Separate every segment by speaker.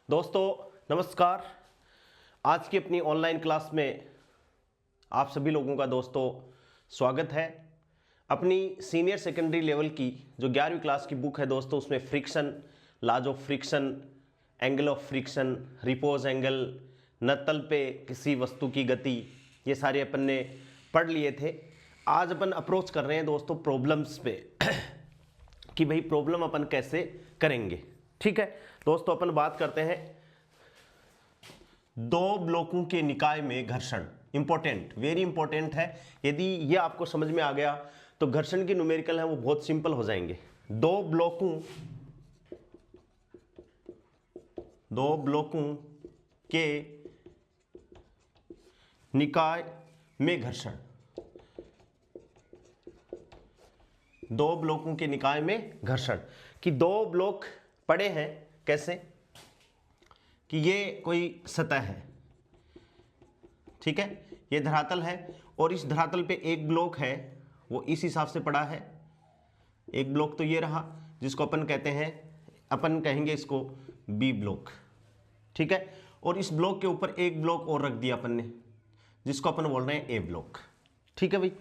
Speaker 1: दोस्तों नमस्कार। आज की अपनी ऑनलाइन क्लास में आप सभी लोगों का दोस्तों स्वागत है। अपनी सीनियर सेकेंडरी लेवल की जो 11वीं क्लास की बुक है दोस्तों, उसमें friction, laws of friction, angle of friction, repose angle, नत्तल पे किसी वस्तु की गति, ये सारे अपन ने पढ़ लिए थे। आज अपन अप्रोच कर रहे हैं दोस्तों प्रॉब्लम्स पे कि भाई प्रॉब्लम अपन कैसे करेंगे। ठीक है दोस्तों, अपन बात करते हैं दो ब्लॉकों के निकाय में घर्षण। इंपॉर्टेंट, वेरी इंपॉर्टेंट है। यदि ये आपको समझ में आ गया तो घर्षण की न्यूमेरिकल है वो बहुत सिंपल हो जाएंगे। दो ब्लॉकों के निकाय में घर्षण, दो ब्लॉकों के निकाय में घर्षण कि दो ब्लॉक पड़े हैं। कैसे कि ये कोई सतह है, ठीक है, ये धरातल है और इस धरातल पे एक ब्लॉक है वो इस हिसाब से पड़ा है। एक ब्लॉक तो ये रहा जिसको अपन कहते हैं, अपन कहेंगे इसको बी ब्लॉक, ठीक है। और इस ब्लॉक के ऊपर एक ब्लॉक और रख दिया अपन ने जिसको अपन बोल रहे हैं ए ब्लॉक, ठीक है भाई।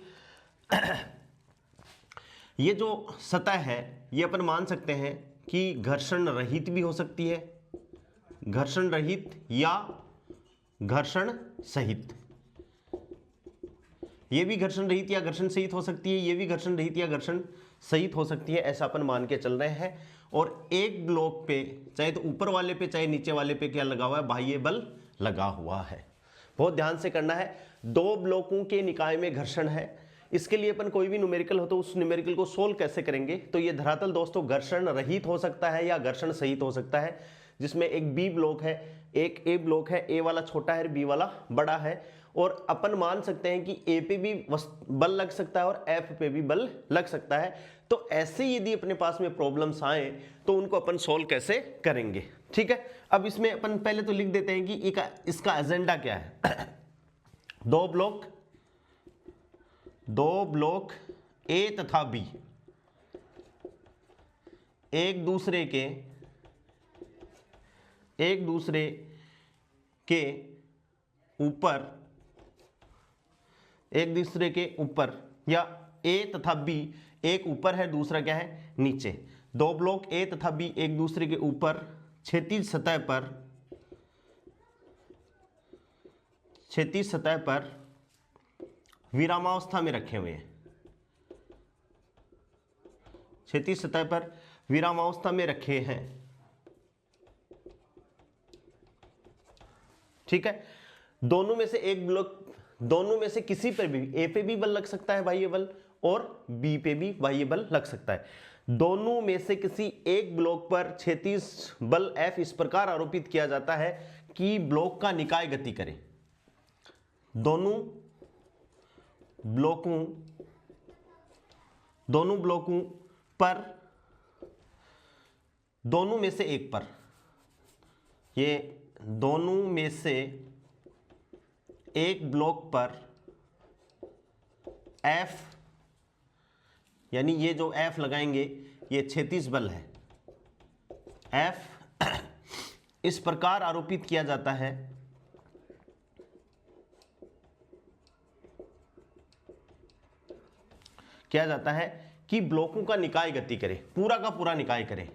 Speaker 1: ये जो सतह है ये अपन मान सकते हैं कि घर्षण रहित भी हो सकती है, घर्षण रहित या घर्षण सहित। ये भी घर्षण रहित या घर्षण सहित हो सकती है, ये भी घर्षण रहित या घर्षण सहित हो सकती है, ऐसा अपन मान के चल रहे हैं। और एक ब्लॉक पे चाहे तो ऊपर वाले पे चाहे नीचे वाले पे क्या लगा हुआ है, बाह्य बल लगा हुआ है। बहुत ध्यान से करना है। दो ब्लॉकों के निकाय में घर्षण है, इसके लिए अपन कोई भी न्यूमेरिकल हो तो उस न्यूमेरिकल को सोल्व कैसे करेंगे। तो ये धरातल दोस्तों घर्षण रहित हो सकता है या घर्षण सहित हो सकता है, जिसमें एक बी ब्लॉक है, एक ए ब्लॉक है। ए वाला छोटा है, बी वाला बड़ा है। और अपन मान सकते हैं कि ए पे भी बल लग सकता है और एफ पे भी बल लग सकता है। तो ऐसे यदि अपने पास में प्रॉब्लम्स आए तो उनको अपन सोल्व कैसे करेंगे, ठीक है। अब इसमें अपन पहले तो लिख देते हैं कि इसका एजेंडा क्या है। दो ब्लॉक ए तथा बी एक दूसरे के ऊपर या ए तथा बी एक ऊपर है दूसरा क्या है, नीचे। दो ब्लॉक ए तथा बी एक दूसरे के ऊपर क्षैतिज सतह पर विरामावस्था में रखे हुए हैं, क्षैतिज सतह पर विरामावस्था में रखे हैं, ठीक है। दोनों में से एक ब्लॉक, दोनों में से किसी पर भी, ए पे भी बल लग सकता है बाह्य बल और बी पे भी बाह्य बल लग सकता है। दोनों में से किसी एक ब्लॉक पर क्षैतिज बल F इस प्रकार आरोपित किया जाता है कि ब्लॉक का निकाय गति करे। दोनों ब्लॉकों पर, दोनों में से एक पर, ये दोनों में से एक ब्लॉक पर F, यानी ये जो F लगाएंगे ये क्षैतिज बल है, F इस प्रकार आरोपित किया जाता है कि ब्लॉकों का निकाय गति करे, पूरा का पूरा निकाय करे,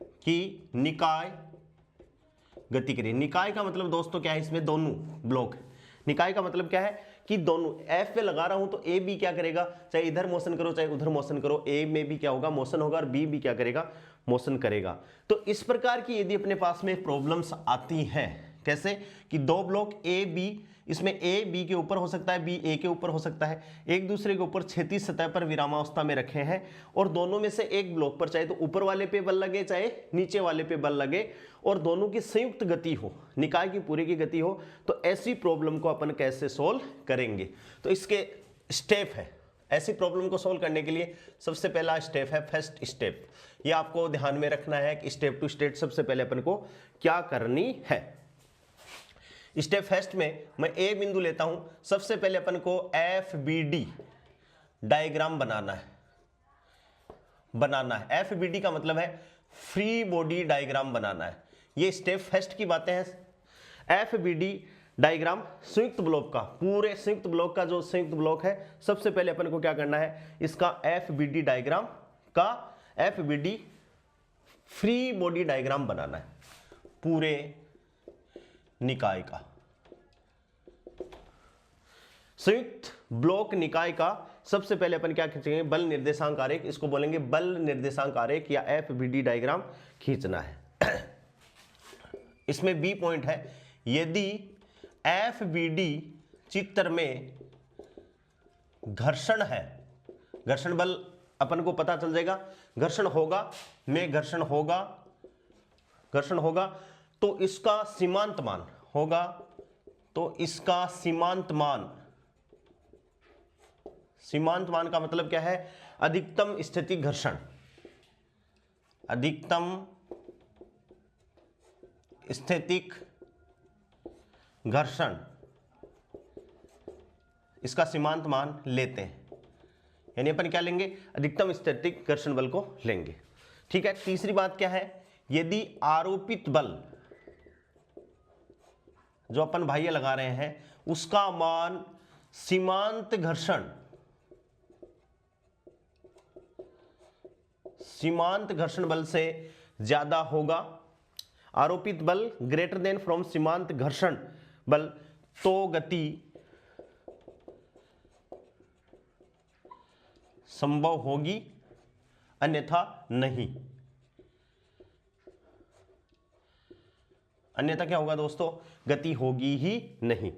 Speaker 1: कि निकाय गति करे। निकाय का मतलब दोस्तों क्या है, इसमें दोनों ब्लॉक। निकाय का मतलब क्या है कि दोनों, एफ पे लगा रहा हूं तो ए बी क्या करेगा, चाहे इधर मोशन करो चाहे उधर मोशन करो, ए में भी क्या होगा, मोशन होगा, और बी भी क्या करेगा, मोशन करेगा। तो इस प्रकार की यदि अपने पास में प्रॉब्लम्स आती है, कैसे कि दो ब्लॉक ए बी, इसमें ए बी के ऊपर हो सकता है, बी ए के ऊपर हो सकता है, एक दूसरे के ऊपर क्षैतिज सतह पर विरामावस्था में रखे हैं, और दोनों में से एक ब्लॉक पर चाहे तो ऊपर वाले पे बल लगे चाहे नीचे वाले पे बल लगे, और दोनों की संयुक्त गति हो, निकाय की पूरी की गति हो। तो ऐसी प्रॉब्लम को अपन कैसे सोल्व करेंगे, तो इसके स्टेप है। ऐसी प्रॉब्लम को सोल्व करने के लिए सबसे पहला स्टेप है फर्स्ट स्टेप। ये आपको ध्यान में रखना है कि स्टेप टू स्टेप सबसे पहले अपन को क्या करनी है। स्टेप फर्स्ट में मैं ए बिंदु लेता हूं, सबसे पहले अपन को FBD डायग्राम बनाना है। FBD का मतलब है फ्री बॉडी डायग्राम बनाना है। ये स्टेप फर्स्ट की बातें हैं। FBD डायग्राम संयुक्त ब्लॉक का, पूरे संयुक्त ब्लॉक का जो संयुक्त ब्लॉक है, सबसे पहले अपन को क्या करना है, इसका FBD डायग्राम का FBD फ्री बॉडी डायग्राम बनाना है पूरे निकाय का, संयुक्त ब्लॉक निकाय का। सबसे पहले अपन क्या खींचेंगे, बल निर्देशांक आरेख, इसको बोलेंगे बल निर्देशांक आरेख या FBD डायग्राम खींचना है। इसमें बी पॉइंट है, यदि FBD चित्र में घर्षण है, घर्षण बल अपन को पता चल जाएगा, घर्षण होगा में घर्षण होगा तो इसका सीमांत मान होगा, तो इसका सीमांत मान का मतलब क्या है, अधिकतम स्थितिक घर्षण, अधिकतम स्थितिक घर्षण, इसका सीमांत मान लेते हैं, यानी अपन क्या लेंगे, अधिकतम स्थितिक घर्षण बल को लेंगे। ठीक है। तीसरी बात क्या है, यदि आरोपित बल जो अपन बाह्य लगा रहे हैं उसका मान सीमांत घर्षण बल से ज्यादा होगा, आरोपित बल ग्रेटर देन फ्रॉम सीमांत घर्षण बल, तो गति संभव होगी, अन्यथा नहीं। अन्यथा क्या होगा दोस्तों, गति होगी ही नहीं।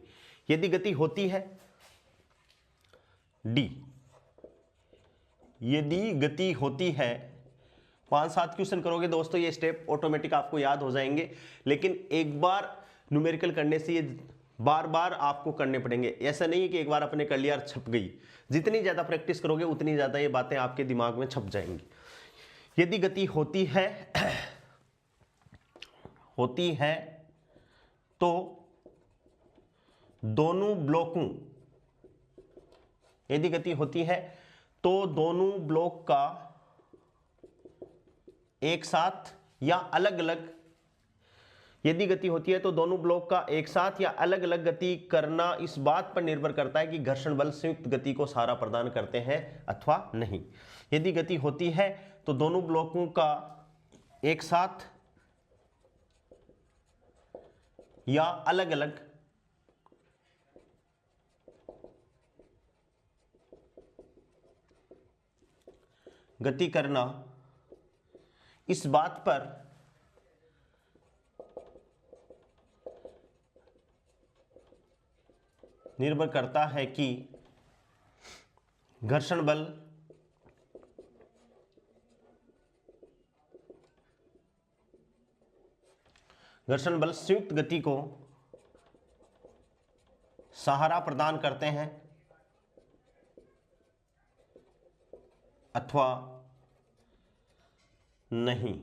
Speaker 1: यदि गति होती है, डी, यदि गति होती है, 5-7 क्वेश्चन करोगे दोस्तों, ये स्टेप ऑटोमेटिक आपको याद हो जाएंगे, लेकिन एक बार न्यूमेरिकल करने से ये बार बार आपको करने पड़ेंगे। ऐसा नहीं है कि एक बार आपने कर लिया और छप गई, जितनी ज्यादा प्रैक्टिस करोगे उतनी ज्यादा ये बातें आपके दिमाग में छप जाएंगी। यदि गति होती है तो दोनों ब्लॉकों, यदि गति होती है तो दोनों ब्लॉक का एक साथ या अलग अलग, यदि गति होती है तो दोनों ब्लॉक का एक साथ या अलग अलग गति करना इस बात पर निर्भर करता है कि घर्षण बल संयुक्त गति को सहारा प्रदान करते हैं अथवा नहीं। यदि गति होती है तो दोनों ब्लॉकों का एक साथ या अलग अलग गति करना इस बात पर निर्भर करता है कि घर्षण बल संयुक्त गति को सहारा प्रदान करते हैं अथवा नहीं।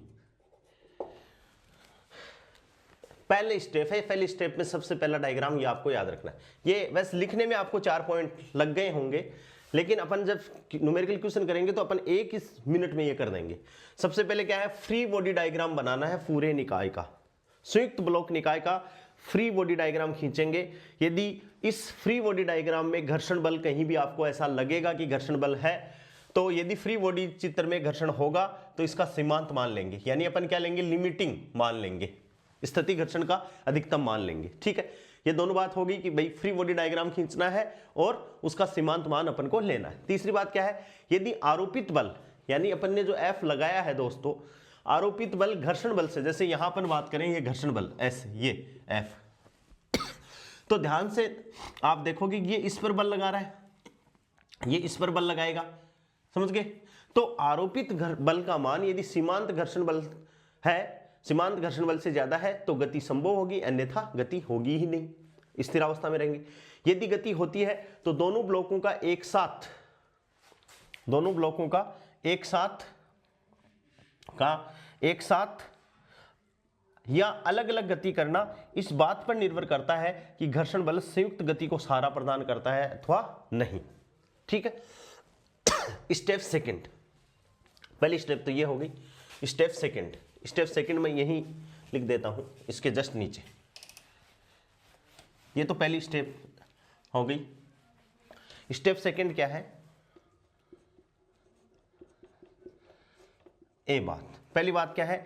Speaker 1: पहले स्टेप है, पहले स्टेप में सबसे पहला डायग्राम ये आपको याद रखना है। ये वैसे लिखने में आपको 4 पॉइंट लग गए होंगे, लेकिन अपन जब न्यूमेरिकल क्वेश्चन करेंगे तो अपन 1 मिनट में ये कर देंगे। सबसे पहले क्या है, फ्री बॉडी डायग्राम बनाना है पूरे निकाय का, संयुक्त ब्लॉक निकाय का फ्री बॉडी डायग्राम खींचेंगे। यदि इस फ्री बॉडी डायग्राम में घर्षण बल कहीं भी आपको ऐसा लगेगा कि घर्षण बल है, तो यदि फ्री बॉडी चित्र में घर्षण होगा तो इसका सीमांत मान लेंगे, यानी अपन क्या लेंगे, लिमिटिंग मान लेंगे, स्थितिक घर्षण का अधिकतम मान लेंगे। ठीक है, ये दोनों बात होगी कि भाई फ्री बॉडी डायग्राम खींचना है और उसका सीमांत मान अपन को लेना है। तीसरी बात क्या है, यदि आरोपित बल, यानी अपन ने जो F लगाया है दोस्तों, आरोपित बल घर्षण बल से, जैसे यहां अपन बात करें ये घर्षण बल S, ये F, तो ध्यान से आप देखोगे ये इस पर बल लगा रहा है, ये इस पर बल लगाएगा, समझ गए। तो आरोपित बल का मान यदि सीमांत घर्षण बल है, सीमांत घर्षण बल से ज्यादा है तो गति संभव होगी, अन्यथा गति होगी ही नहीं, स्थिरावस्था में रहेंगे। यदि गति होती है तो दोनों ब्लॉकों का एक साथ या अलग अलग गति करना इस बात पर निर्भर करता है कि घर्षण बल संयुक्त गति को सहारा प्रदान करता है अथवा नहीं। ठीक है, स्टेप सेकंड, पहली स्टेप तो ये हो गई। स्टेप सेकंड में यही लिख देता हूं इसके जस्ट नीचे। ये तो पहली स्टेप हो गई। स्टेप सेकंड क्या है? ए बात, पहली बात क्या है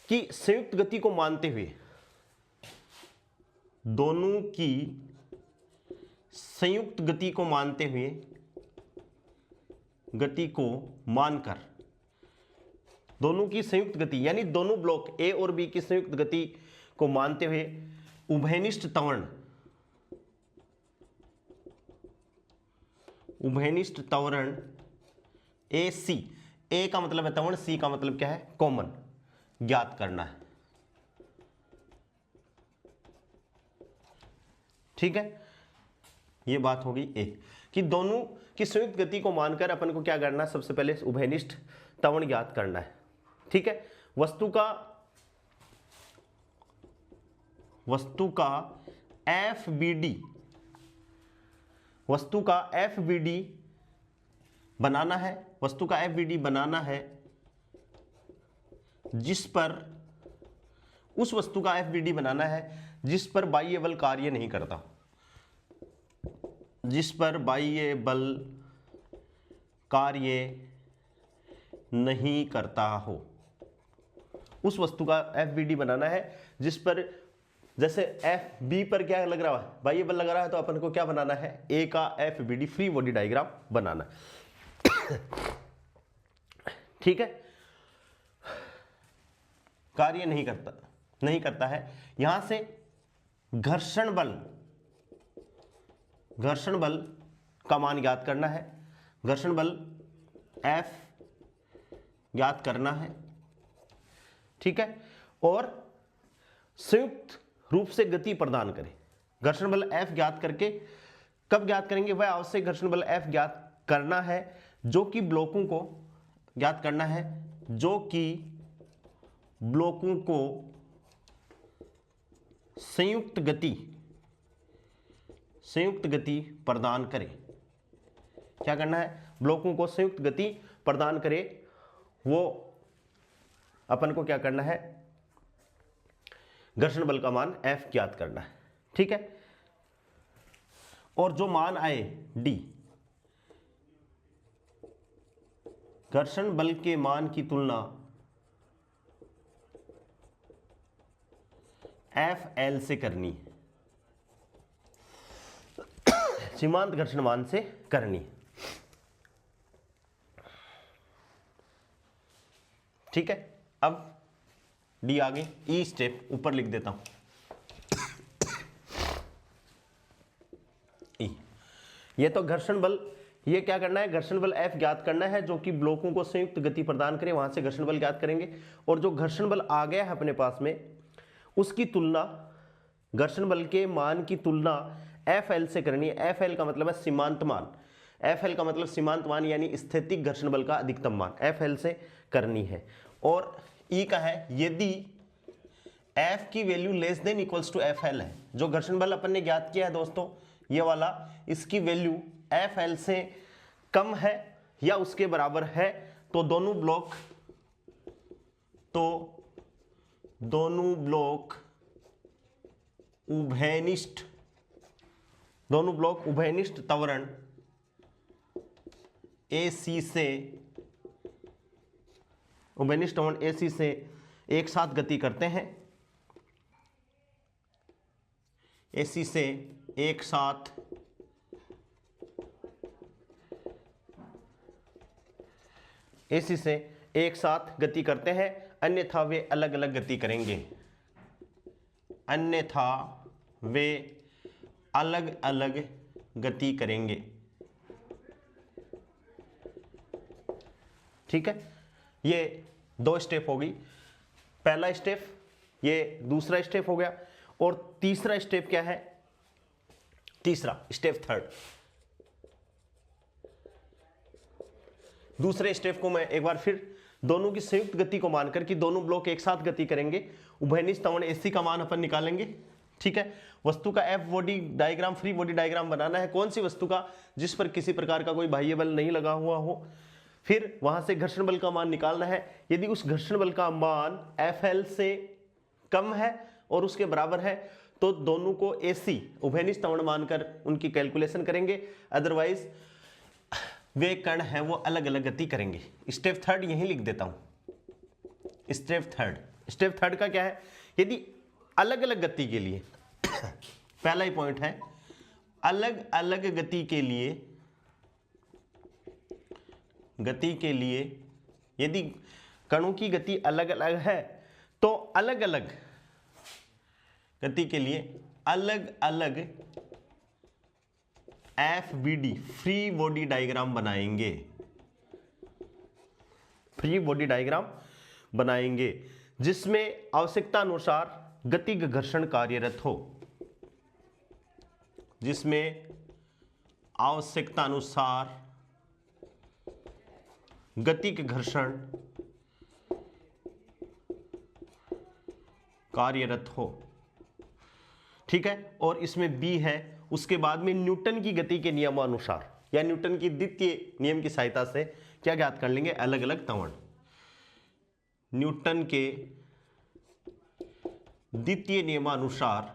Speaker 1: कि संयुक्त गति को मानते हुए, दोनों की संयुक्त गति को मानते हुए, गति को मानकर, दोनों की संयुक्त गति यानी दोनों ब्लॉक ए और बी की संयुक्त गति को मानते हुए उभयनिष्ठ त्वरण, उभयनिष्ठ त्वरण ए सी, ए का मतलब है त्वरण, सी का मतलब क्या है? कॉमन, ज्ञात करना है। ठीक है, ये बात होगी ए कि दोनों की संयुक्त गति को मानकर अपन को क्या करना है? सबसे पहले उभयनिष्ठ त्वरण ज्ञात करना है। ठीक है, वस्तु का एफ बी डी, वस्तु का एफ बी डी बनाना है, वस्तु का एफ बी डी बनाना है जिस पर, उस वस्तु का एफ बी डी बनाना है जिस पर बाह्य बल कार्य नहीं करता, जिस पर बाह्य बल कार्य नहीं करता हो, उस वस्तु का एफ बी डी बनाना है जिस पर, जैसे एफ बी पर क्या लग रहा है? बाह्य बल लग रहा है, तो अपन को क्या बनाना है? ए का F B D free body diagram बनाना है। ठीक है, कार्य नहीं करता है। यहां से घर्षण बल का मान ज्ञात करना है, घर्षण बल F ज्ञात करना है। ठीक है, और संयुक्त रूप से गति प्रदान करें। घर्षण बल F ज्ञात करके कब ज्ञात करेंगे? वह आवश्यक घर्षण बल F ज्ञात करना है जो कि ब्लॉकों को ज्ञात करना है, जो कि ब्लॉकों को संयुक्त गति प्रदान करे। क्या करना है? ब्लॉकों को संयुक्त गति प्रदान करे, वो अपन को क्या करना है? घर्षण बल का मान F ज्ञात करना है। ठीक है, और जो मान आए D, घर्षण बल के मान की तुलना FL से करनी है, सीमांत घर्षण मान से करनी है। ठीक है, अब डी आ गई, ई स्टेप ऊपर लिख देता हूं। ई, ये तो घर्षण बल, ये क्या करना है? घर्षण बल F ज्ञात करना है जो कि ब्लॉकों को संयुक्त गति प्रदान करे, वहां से घर्षण बल ज्ञात करेंगे। और जो घर्षण बल आ गया है अपने पास में, उसकी तुलना, घर्षण बल के मान की तुलना FL से करनी है। FL का मतलब है सीमांत मान, FL का मतलब सीमांत मान यानी स्थैतिक घर्षण बल का अधिकतम मान, FL से करनी है। और E का है यदि F की value less than equals to FL है, जो घर्षण बल अपन ने ज्ञात किया है दोस्तों ये वाला, इसकी वैल्यू FL से कम है या उसके बराबर है, तो दोनों ब्लॉक उभयनिष्ठ त्वरण AC से, उभयनिष्ठ त्वरण AC से एक साथ गति करते हैं, AC से एक साथ AC से एक साथ गति करते हैं, अन्यथा वे अलग अलग गति करेंगे, अन्यथा वे अलग अलग गति करेंगे। ठीक है, ये दो स्टेप हो गई, पहला स्टेप, ये दूसरा स्टेप हो गया। और तीसरा स्टेप क्या है? तीसरा स्टेप थर्ड, दूसरे स्टेप को मैं एक बार फिर दोनों की संयुक्त गति को मानकर कि दोनों ब्लॉक एक साथ गति करेंगे, उभयनिष्ठ त्वरण AC का मान अपन निकालेंगे। ठीक है, वस्तु का F body diagram, free body diagram बनाना है। कौन सी वस्तु का? जिस पर किसी प्रकार का कोई बाह्य बल नहीं लगा हुआ हो। फिर वहां से घर्षण बल का मान निकालना है। यदि उस घर्षण बल का मान FL से कम है और उसके बराबर है तो दोनों को AC उभयनिष्ठ त्वरण मानकर उनकी कैलकुलेशन करेंगे, अदरवाइज वे कण हैं वो अलग अलग गति करेंगे। स्टेप थर्ड यही लिख देता हूं। स्टेप थर्ड का क्या है, यदि अलग अलग गति के लिए पहला ही पॉइंट है, अलग अलग गति के लिए यदि कणों की गति अलग अलग है तो अलग अलग गति के लिए अलग अलग FBD फ्री बॉडी डायग्राम बनाएंगे, जिसमें आवश्यकता अनुसार गतिक घर्षण कार्यरत हो, जिसमें आवश्यकता अनुसार गतिक घर्षण कार्यरत हो, ठीक है। और इसमें B है, उसके बाद में न्यूटन की गति के नियमानुसार या न्यूटन की द्वितीय नियम की सहायता से क्या ज्ञात कर लेंगे, अलग अलग त्वरण। न्यूटन के द्वितीय नियमानुसार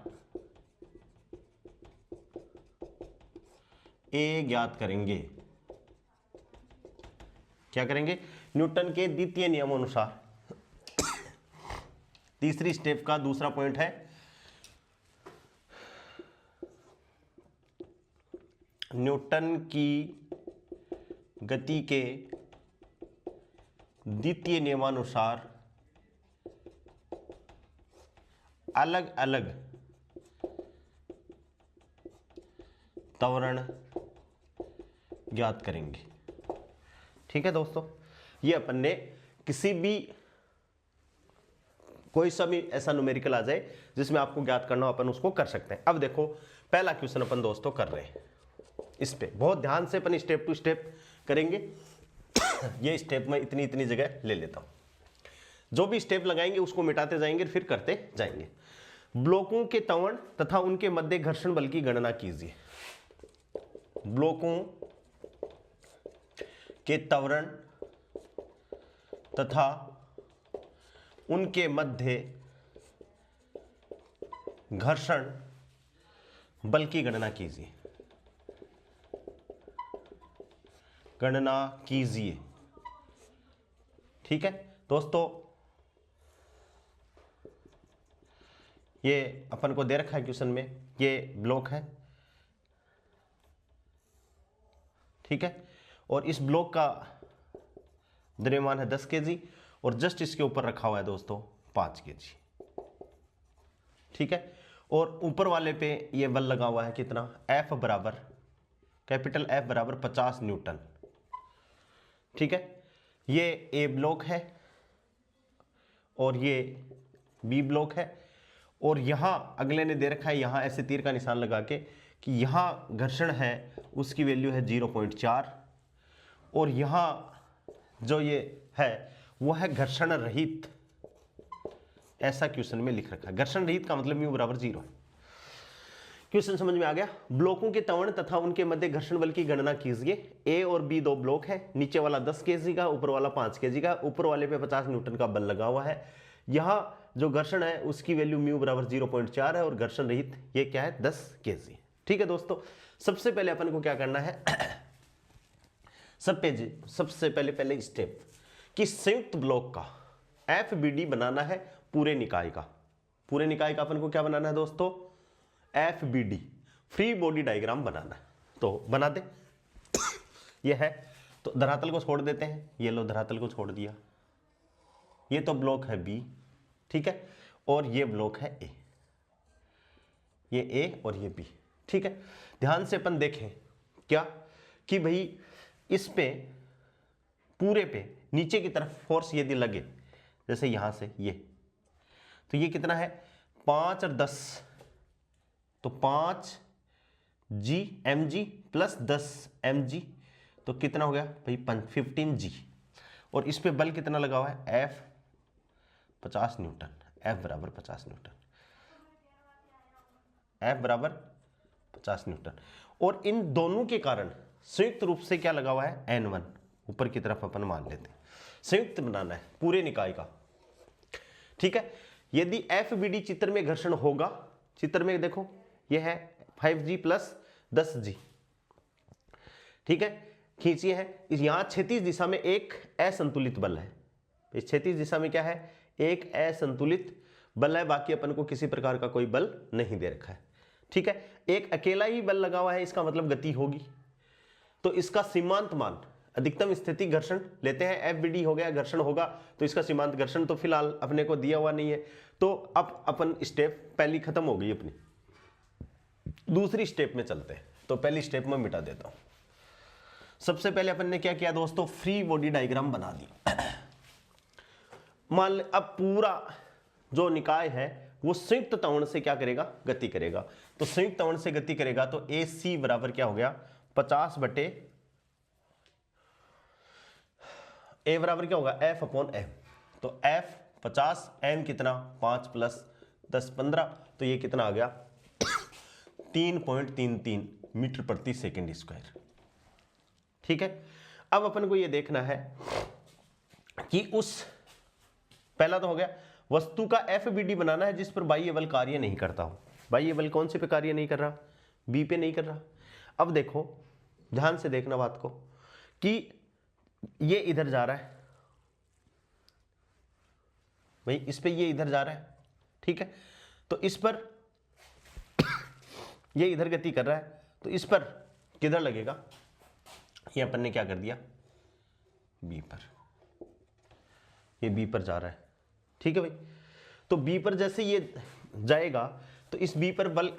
Speaker 1: A ज्ञात करेंगे। क्या करेंगे, न्यूटन के द्वितीय नियमानुसार। तीसरी स्टेप का दूसरा पॉइंट है, न्यूटन की गति के द्वितीय नियमानुसार अलग अलग त्वरण ज्ञात करेंगे, ठीक है दोस्तों। ये अपन ने किसी भी कोई सा भी ऐसा न्यूमेरिकल आ जाए जिसमें आपको ज्ञात करना हो, अपन उसको कर सकते हैं। अब देखो पहला क्वेश्चन अपन दोस्तों कर रहे हैं, इस पे बहुत ध्यान से अपन स्टेप टू स्टेप करेंगे। ये स्टेप मैं इतनी इतनी जगह ले लेता हूं, जो भी स्टेप लगाएंगे उसको मिटाते जाएंगे फिर करते जाएंगे। ब्लॉकों के त्वरण तथा उनके मध्य घर्षण बल की गणना कीजिए। ब्लॉकों के त्वरण तथा उनके मध्य घर्षण बल की गणना कीजिए। ठीक है दोस्तों, ये अपन को दे रखा है क्वेश्चन में, ये ब्लॉक है, ठीक है। और इस ब्लॉक का द्रव्यमान है 10 kg और जस्ट इसके ऊपर रखा हुआ है दोस्तों 5 kg, ठीक है। और ऊपर वाले पे ये बल लगा हुआ है कितना, F बराबर कैपिटल F बराबर 50 न्यूटन, ठीक है। ये ए ब्लॉक है और ये बी ब्लॉक है। और यहां अगले ने दे रखा है, यहां ऐसे तीर का निशान लगा के कि यहां घर्षण है उसकी वैल्यू है 0.4 और यहां जो ये है वो है घर्षण रहित, ऐसा क्वेश्चन में लिख रखा है। घर्षण रहित का मतलब म्यू बराबर 0। क्वेश्चन समझ में आ गया। ब्लॉकों के त्वरण तथा उनके मध्य घर्षण बल की गणना कीजिए। ए और बी दो ब्लॉक है, नीचे वाला 10 kg का, ऊपर वाला 5 kg का। ऊपर वाले पे 50 न्यूटन का बल लगा हुआ है। यहां जो घर्षण है उसकी वैल्यू म्यू बराबर 0.4 है और घर्षण रहित ये क्या है 10 kg, ठीक है दोस्तों। सबसे पहले अपन को क्या करना है सबसे पहले स्टेप कि संयुक्त ब्लॉक का FBD बनाना है पूरे निकाय का। पूरे निकाय का अपन को क्या बनाना है दोस्तों, FBD फ्री बॉडी डायग्राम बनाना है। तो बना दे ये है, तो धरातल को छोड़ देते हैं, ये लो धरातल को छोड़ दिया। ये तो ब्लॉक है B, ठीक है, और ये ब्लॉक है A, ये A और ये B, ठीक है। ध्यान से अपन देखें क्या कि भाई इस पे पूरे पे नीचे की तरफ फोर्स यदि लगे जैसे यहां से ये, तो ये कितना है 5 और 10, तो 5 G mg प्लस 10 mg, तो कितना हो गया भाई 15 G। और इस पे बल कितना लगा हुआ है F 50 न्यूटन, F बराबर 50 न्यूटन, F बराबर 50 न्यूटन। और इन दोनों के कारण संयुक्त रूप से क्या लगा हुआ है N1, ऊपर की तरफ अपन मान लेते हैं। संयुक्त बनाना है पूरे निकाय का, ठीक है। यदि FBD चित्र में घर्षण होगा, चित्र में देखो ये है 5G प्लस 10G, ठीक है, खींचिए है, यहाँ क्षैतिज दिशा में एक असंतुलित बल है। इस क्षैतिज दिशा में क्या है, एक असंतुलित बल है, बाकी अपन को किसी प्रकार का कोई बल नहीं दे रखा है, ठीक है। एक अकेला ही बल लगा हुआ है, इसका मतलब गति होगी। तो इसका सीमांत मान अधिकतम स्थितिक घर्षण लेते हैं, FBD हो गया, घर्षण होगा तो इसका सीमांत घर्षण तो फिलहाल अपने को दिया हुआ नहीं है। तो अब अपन स्टेप पहली खत्म हो गई अपनी, दूसरी स्टेप में चलते हैं। तो पहली स्टेप में मिटा देता हूं। सबसे पहले अपन ने क्या किया दोस्तों, फ्री बॉडी डायग्राम बना दी। मान ले अब पूरा जो निकाय है वो संयुक्त त्वरण से क्या करेगा, गति करेगा। तो संयुक्त त्वरण से गति करेगा तो AC बराबर क्या हो गया, 50 बटे A बराबर क्या होगा, F अपॉन M। तो F 50, M कितना 5 प्लस 10 15, तो ये कितना आ गया 3.33 मीटर प्रति सेकेंड स्क्वायर, ठीक है। अब अपन को ये देखना है कि उस, पहला तो हो गया वस्तु का FBD बनाना है जिस पर बाह्य बल कार्य नहीं करता हो। बाह्य बल कौन से पे कार्य नहीं कर रहा, B पे नहीं कर रहा। अब देखो ध्यान से देखना बात को कि ये इधर जा रहा है भाई, इस पे ये इधर जा रहा है, ठीक है। तो इस पर ये इधर गति कर रहा है, तो इस पर किधर लगेगा, ये अपन ने क्या कर दिया B पर, ये B पर जा रहा है, ठीक है भाई। तो B पर जैसे ये जाएगा तो इस B पर बल,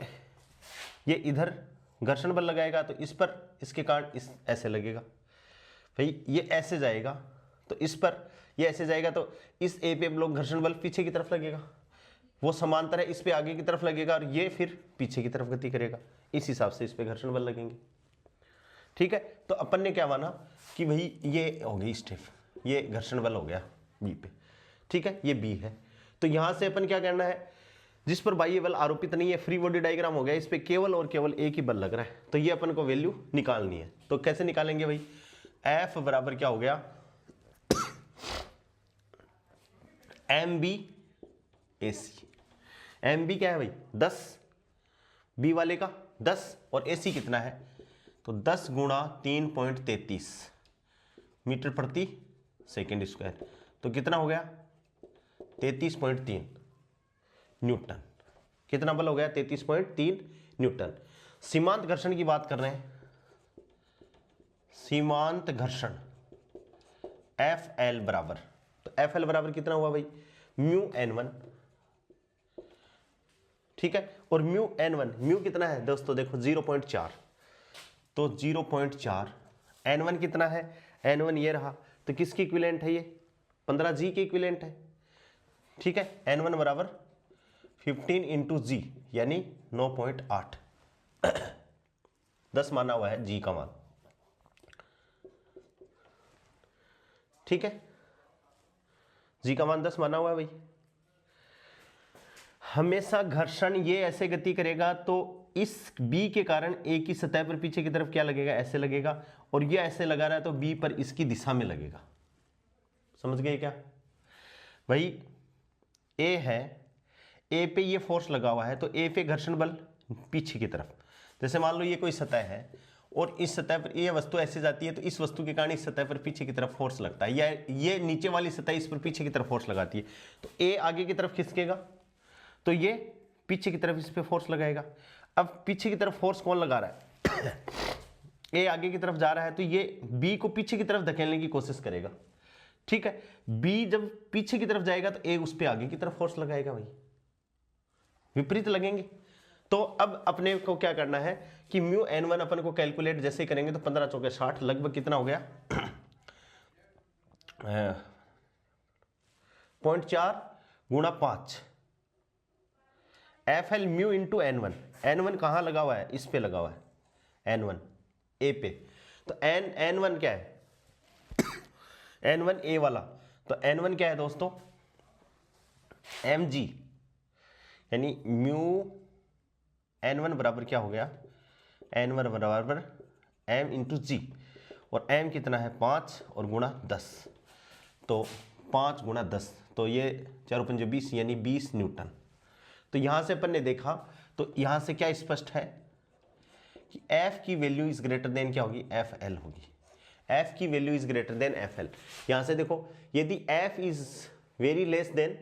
Speaker 1: ये इधर घर्षण बल लगाएगा, तो इस पर इसके कारण इस ऐसे लगेगा भाई, ये ऐसे जाएगा तो इस पर ये ऐसे जाएगा, तो इस A पे लोग घर्षण बल पीछे की तरफ लगेगा, वो समांतर है, इस पे आगे की तरफ लगेगा और ये फिर पीछे की तरफ गति करेगा, इस हिसाब से इस पे घर्षण बल लगेंगे, ठीक है। तो अपन ने क्या माना कि भाई ये हो गई स्टेप, ये घर्षण बल हो गया B पे, ठीक है, ये B है। तो यहां से अपन क्या करना है, जिस पर बाह्य बल आरोपित नहीं है, फ्री बॉडी डायग्राम हो गया, इस पे केवल और केवल एक ही बल लग रहा है, तो ये अपन को वैल्यू निकालनी है। तो कैसे निकालेंगे भाई, F बराबर क्या हो गया MB AC। MB क्या है भाई 10, B वाले का 10 और AC कितना है, तो 10 गुणा 3.33 मीटर प्रति सेकेंड स्क्वायर, तो कितना हो गया 33.3 न्यूटन। कितना बल हो गया 33.3 न्यूटन। सीमांत घर्षण की बात कर रहे हैं, सीमांत घर्षण FL बराबर, तो FL बराबर कितना हुआ भाई म्यू N1, ठीक है। और म्यू N1, म्यू कितना है दोस्तों देखो 0.4, तो 0.4, N1 कितना है, N1 ये रहा, तो किसकी इक्विवेलेंट है, ये 15G की इक्विवेलेंट है, ठीक है। N1 बराबर 15 इंटू G यानी 9.8, 10 माना हुआ है G का मान, ठीक है, G का मान 10 माना हुआ है भाई। हमेशा घर्षण ये ऐसे गति करेगा तो इस B के कारण A की सतह पर पीछे की तरफ क्या लगेगा, ऐसे लगेगा, और ये ऐसे लगा रहा है तो B पर इसकी दिशा में लगेगा। समझ गए क्या भाई, A है, A पे ये फोर्स लगा हुआ है, तो A पे घर्षण बल पीछे की तरफ, जैसे मान लो ये कोई सतह है और इस सतह पर ये वस्तु ऐसे जाती है, तो इस वस्तु के कारण इस सतह पर पीछे की तरफ फोर्स लगता है, या ये नीचे वाली सतह इस पर पीछे की तरफ फोर्स लगाती है, तो A आगे की तरफ खिसकेगा तो ये पीछे की तरफ इस पे फोर्स लगाएगा। अब पीछे की तरफ फोर्स कौन लगा रहा है A आगे की तरफ जा रहा है, तो ये B को पीछे की तरफ धकेलने की कोशिश करेगा, ठीक है। B जब पीछे की तरफ जाएगा तो A उस पे आगे की तरफ फोर्स लगाएगा भाई, विपरीत लगेंगे। तो अब अपने को क्या करना है कि म्यू N1 अपन को कैलकुलेट जैसे करेंगे तो 15 चौके 60 लगभग कितना हो गया 0.4 गुणा 5 FL mu into N1, N1 कहाँ लगा हुआ है, इस पे लगा हुआ है N1 A पे, तो N1 क्या है N1 A वाला, तो N1 क्या है दोस्तों mg, यानी म्यू N1 बराबर क्या हो गया, N1 बराबर m इंटू जी, और m कितना है 5 और गुणा 10, तो 5 गुणा 10 तो ये 4 पंजे 20 यानी 20 न्यूटन। तो यहां से अपन ने देखा, तो यहां से क्या स्पष्ट है कि F की वैल्यू इज ग्रेटर देन क्या होगी, FL होगी। F की value is greater than FL। यहां से देखो, यदि F is very less than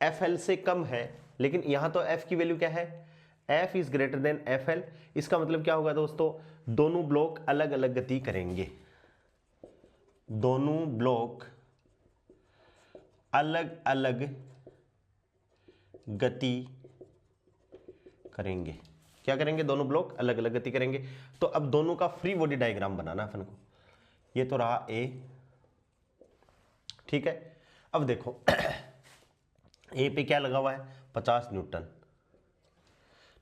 Speaker 1: FL से कम है, लेकिन यहां तो F की वैल्यू क्या है, F is greater than FL। इसका मतलब क्या होगा दोस्तों, दोनों ब्लॉक अलग अलग गति करेंगे, दोनों ब्लॉक अलग अलग गति करेंगे। क्या करेंगे, दोनों ब्लॉक अलग अलग गति करेंगे। तो अब दोनों का फ्री बॉडी डायग्राम बनाना अपन को। ये तो रहा A, ठीक है। अब देखो A पे क्या लगा हुआ है, 50 न्यूटन,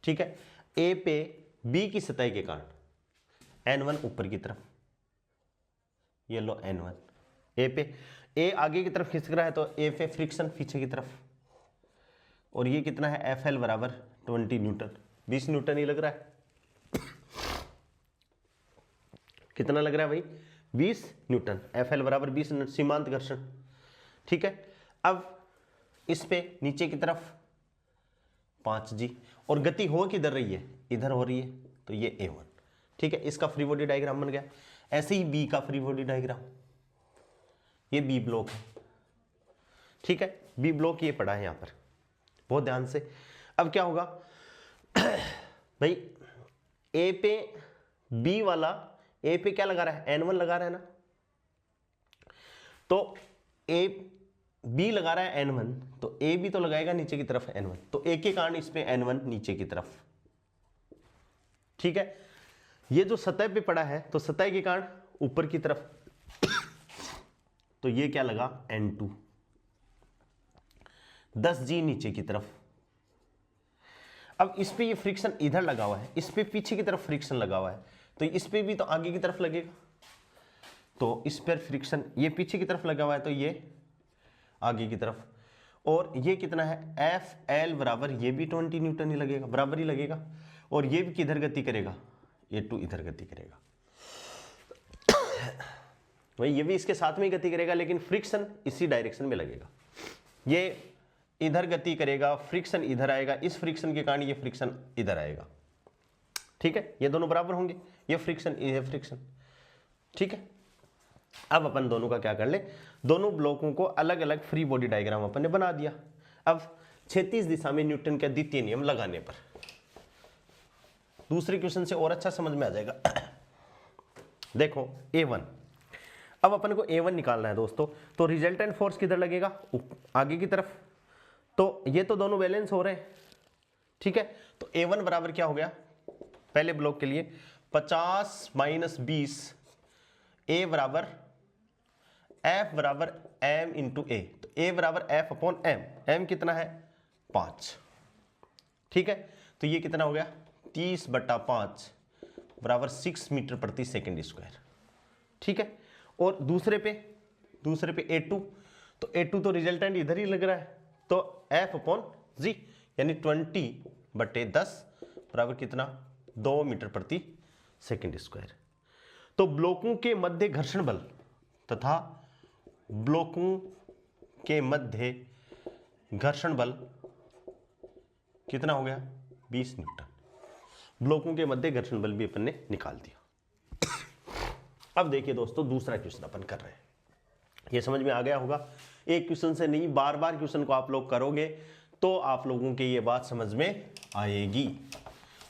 Speaker 1: ठीक है। A पे B की सतह के कारण N1 ऊपर की तरफ, ये लो N1 A पे, A आगे की तरफ खिसक रहा है तो A पे फ्रिक्शन पीछे की तरफ, और ये कितना है, FL बराबर 20 न्यूटन, 20 न्यूटन ही लग रहा है। कितना लग रहा है भाई, 20 न्यूटन। FL बराबर 20 न्यूटन, सीमांत घर्षण, ठीक है। अब इस पे नीचे की तरफ 5G, और गति हो किधर रही है, इधर हो रही है, तो ये A1, ठीक है। इसका फ्री बॉडी डायग्राम बन गया। ऐसे ही B का फ्री बॉडी डायग्राम, ये B ब्लॉक है, ठीक है। B ब्लॉक ये पड़ा है यहां पर, बहुत ध्यान से। अब क्या होगा भाई, A पे B वाला, A पे क्या लगा रहा है, N1 लगा रहा है ना, तो B लगा रहा है N1, तो A भी तो लगाएगा नीचे की तरफ N1, तो A के कारण इस पे N1 नीचे की तरफ, ठीक है। ये जो सतह पे पड़ा है, तो सतह के कारण ऊपर की तरफ, तो ये क्या लगा, N2, 10G नीचे की तरफ। अब इस पे ये फ्रिक्शन इधर लगा हुआ है, इस पे पीछे की तरफ फ्रिक्शन लगा हुआ है, तो इस पे भी तो आगे की तरफ लगेगा, तो इस पर फ्रिक्शन, ये पीछे की तरफ लगा हुआ है तो ये आगे की तरफ, और ये कितना है, FL बराबर, ये भी 20 न्यूटन ही लगेगा, बराबर ही लगेगा। और ये भी किधर गति करेगा, A2 इधर गति करेगा, भाई ये भी इसके साथ में ही गति करेगा, लेकिन फ्रिक्शन इसी डायरेक्शन में लगेगा। ये इधर गति करेगा, फ्रिक्शन इधर आएगा, इस फ्रिक्शन के कारण ये फ्रिक्शन इधर आएगा, ठीक है। ये दोनों बराबर होंगे, ये फ्रिक्शन, ये फ्रिक्शन, ठीक है। अब अपन दोनों का क्या कर ले, दोनों ब्लॉकों को अलग अलग फ्री बॉडी डायग्राम अपन ने बना दिया। अब क्षैतिज दिशा में न्यूटन का द्वितीय नियम लगाने पर दूसरे क्वेश्चन से और अच्छा समझ में आ जाएगा। देखो A1, अब अपन को A1 निकालना है दोस्तों, तो रिजल्टेंट फोर्स किधर लगेगा, आगे की तरफ, तो ये तो दोनों बैलेंस हो रहे हैं, ठीक है। तो A1 बराबर क्या हो गया, पहले ब्लॉक के लिए 50 - 20, A बराबर F बराबर M इंटू A, तो A बराबर F अपॉन M, M कितना है 5, ठीक है। तो ये कितना हो गया, 30/5 बराबर 6 मीटर प्रति सेकंड स्क्वायर, ठीक है। और दूसरे पे A2, तो A2 तो रिजल्टेंट इधर ही लग रहा है, तो F अपॉन G यानी 20/10 बराबर कितना, 2 मीटर प्रति सेकंड स्क्वायर। तो ब्लॉकों के मध्य घर्षण बल तथा ब्लॉकों के मध्य घर्षण बल कितना हो गया, 20 न्यूटन। ब्लॉकों के मध्य घर्षण बल भी अपन ने निकाल दिया। अब देखिए दोस्तों, दूसरा क्वेश्चन अपन कर रहे हैं, ये समझ में आ गया होगा। एक क्वेश्चन से नहीं, बार बार क्वेश्चन को आप लोग करोगे तो आप लोगों के ये बात समझ में आएगी।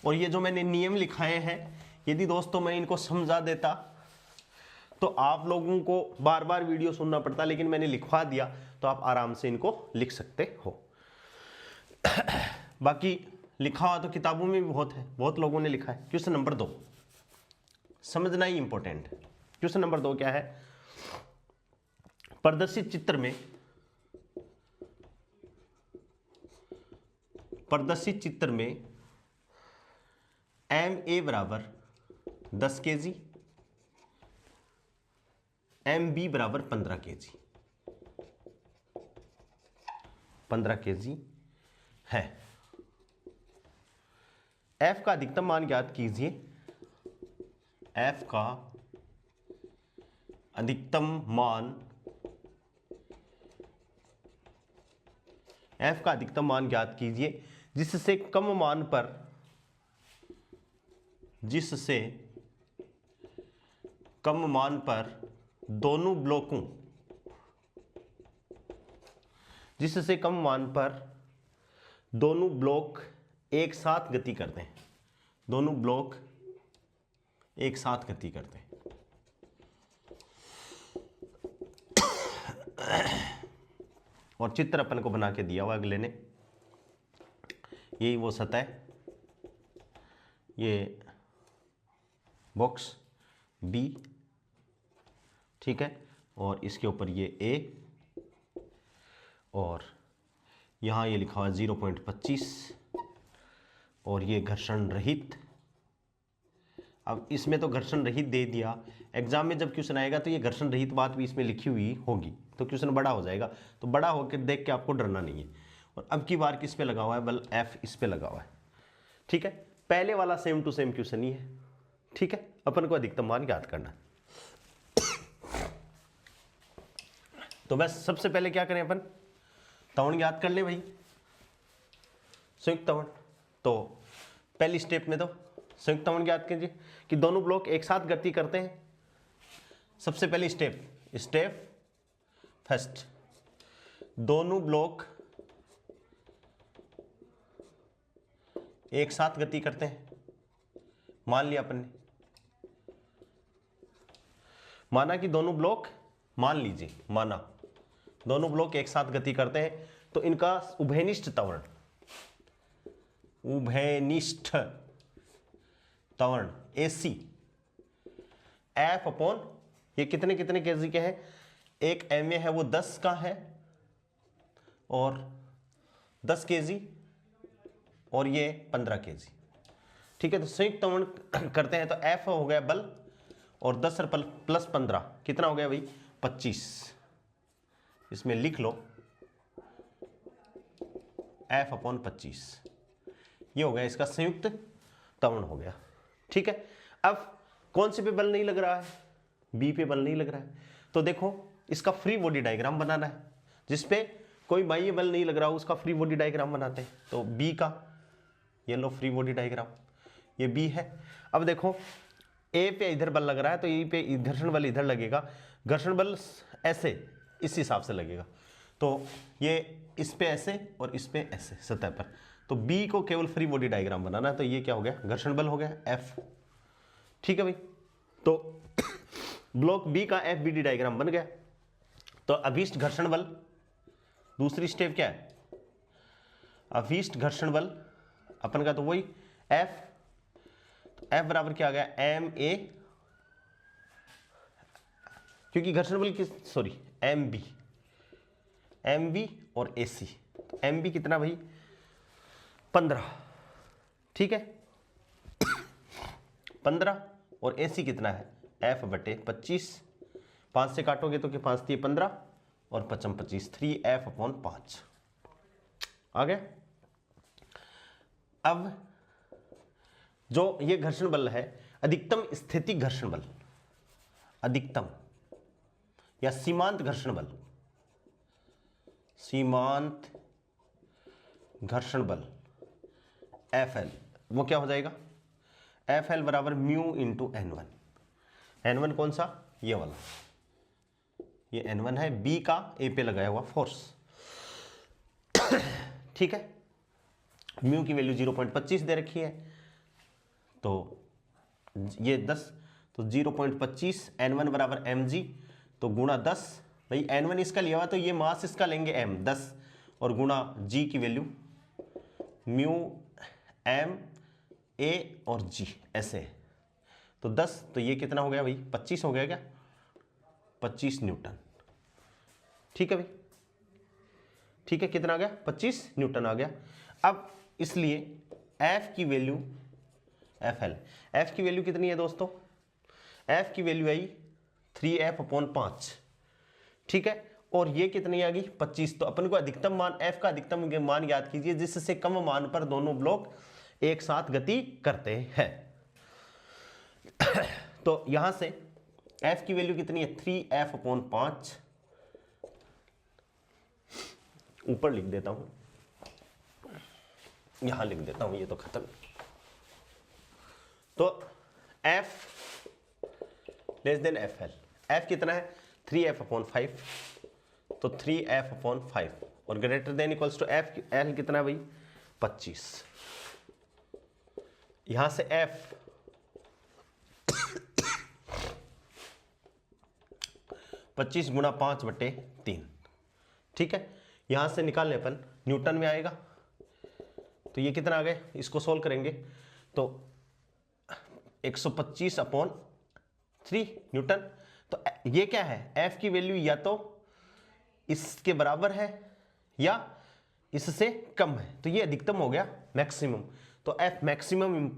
Speaker 1: और ये जो मैंने नियम लिखाए हैं, यदि दोस्तों मैं इनको समझा देता तो आप लोगों को बार बार वीडियो सुनना पड़ता, लेकिन मैंने लिखवा दिया तो आप आराम से इनको लिख सकते हो। बाकी लिखा हुआ तो किताबों में भी बहुत है, बहुत लोगों ने लिखा है। क्वेश्चन नंबर 2 समझना ही इंपॉर्टेंट है। क्वेश्चन नंबर 2 क्या है, प्रदर्शित चित्र में MA बराबर 10 kg, MB बराबर 15 kg, 15 kg है। F का अधिकतम मान ज्ञात कीजिए। F का अधिकतम मान f का अधिकतम मान ज्ञात कीजिए जिससे कम मान पर दोनों ब्लॉकों ब्लॉक एक साथ गति करते हैं, दोनों ब्लॉक एक साथ गति करते हैं। और चित्र अपन को बना के दिया हुआ अगले ने, यही वो सतह, ये बॉक्स बी, ठीक है, और इसके ऊपर ये ए, और यहाँ ये लिखा हुआ 0.25 और ये घर्षण रहित। अब इसमें तो घर्षण रहित दे दिया, एग्जाम में जब क्वेश्चन आएगा तो ये घर्षण रहित बात भी इसमें लिखी हुई होगी, तो क्वेश्चन बड़ा हो जाएगा, तो बड़ा होकर देख के आपको डरना नहीं है। और अब की बार किस पे लगा हुआ है, बल F इस पे लगा हुआ है, ठीक है। पहले वाला सेम टू सेम क्वेश्चन ही है, ठीक है। अपन को अधिकतम मान ज्ञात करना है। तो बस सबसे पहले क्या करें अपन, त्वरण ज्ञात कर ले भाई, संयुक्त त्वरण। तो पहली स्टेप में तो संयुक्त त्वरण ज्ञात कीजिए कि दोनों ब्लॉक एक साथ गति करते हैं। सबसे पहली स्टेप फर्स्ट, दोनों ब्लॉक एक साथ गति करते हैं। मान लिया अपन ने, माना कि दोनों ब्लॉक, मान लीजिए माना दोनों ब्लॉक एक साथ गति करते हैं, तो इनका उभयनिष्ठ त्वरण AC F अपॉन, ये कितने कितने केजी के हैं, एक MA है वो 10 का है और 10 केजी, और ये 15 केजी, ठीक है। तो संयुक्त त्वरण करते हैं तो F हो गया बल, और 10 प्लस 15 कितना हो गया भाई, 25। इसमें लिख लो F अपॉन 25, ये हो गया इसका संयुक्त त्वरण हो गया, ठीक है। अब कौन से पे बल नहीं लग रहा है, B पे बल नहीं लग रहा है, तो देखो इसका फ्री बॉडी डायग्राम बनाना है, जिसपे कोई बाह्य बल नहीं लग रहा हो उसका फ्री बॉडी डायग्राम बनाते हैं। तो B का ये लो फ्री बॉडी डायग्राम, ये B है। अब देखो A पे इधर बल लग रहा है तो E पे घर्षण बल इधर लगेगा, घर्षण बल ऐसे इस हिसाब से लगेगा, तो ये इस पे ऐसे और इस पे ऐसे सतह पर। तो B को केवल फ्री बॉडी डायग्राम बनाना है, तो ये क्या हो गया, घर्षण बल हो गया F, ठीक है भाई। तो ब्लॉक B का FBD डायग्राम बन गया। तो अभीष्ट घर्षण बल, दूसरी स्टेप क्या है, अभीष्ट घर्षण बल अपन का तो वही F, तो F बराबर क्या आ गया, MA, क्योंकि घर्षण बल की MB और AC। तो MB कितना भाई, 15, ठीक है, 15, और AC कितना है, F बटे 25, 5 से काटोगे तो 5 थी 15 और 5 25, 3F अपॉन 5 आ गया। अब जो ये घर्षण बल है, अधिकतम स्थितिक घर्षण बल, अधिकतम या सीमांत घर्षण बल, सीमांत घर्षण बल FL, वो क्या हो जाएगा, FL बराबर म्यू इंटू N1। N1 कौन सा, ये वाला, ये N1 है, B का A पे लगाया हुआ फोर्स, ठीक है। म्यू की वैल्यू 0.25 दे रखी है, तो ये 10, तो 0.25, N1 बराबर mg, तो गुणा 10, भाई N1 इसका लिया हुआ तो ये मास इसका लेंगे m 10, और गुणा g की वैल्यू म्यू m a और g ऐसे, तो 10, तो ये कितना हो गया भाई, 25 हो गया क्या, 25 न्यूटन, ठीक है भाई, ठीक है, कितना आ गया, 25 न्यूटन आ गया। अब इसलिए F की वैल्यू, F की वैल्यू कितनी है दोस्तों, F की वैल्यू आई 3F अपॉन 5, ठीक है, और ये कितनी आ गई, 25। तो अपन को अधिकतम मान, F का अधिकतम मान याद कीजिए जिससे कम मान पर दोनों ब्लॉक एक साथ गति करते हैं। तो यहां से F की वैल्यू कितनी है, 3F अपॉन 5, ऊपर लिख देता हूं यहां लिख देता हूं, ये तो खत्म। तो F less than FL, F कितना है 3F/5, तो 3F/5 और greater than equals to L कितना है भाई 25। यहां से F 25 गुणा 5/3, ठीक है। यहां से निकालने अपन न्यूटन में आएगा, तो ये कितना आ गया, इसको सोल्व करेंगे तो 125/3 न्यूटन। तो ये क्या है, F की वैल्यू या तो इसके बराबर है या इससे कम है, तो ये अधिकतम हो गया मैक्सिमम। तो F मैक्सिमम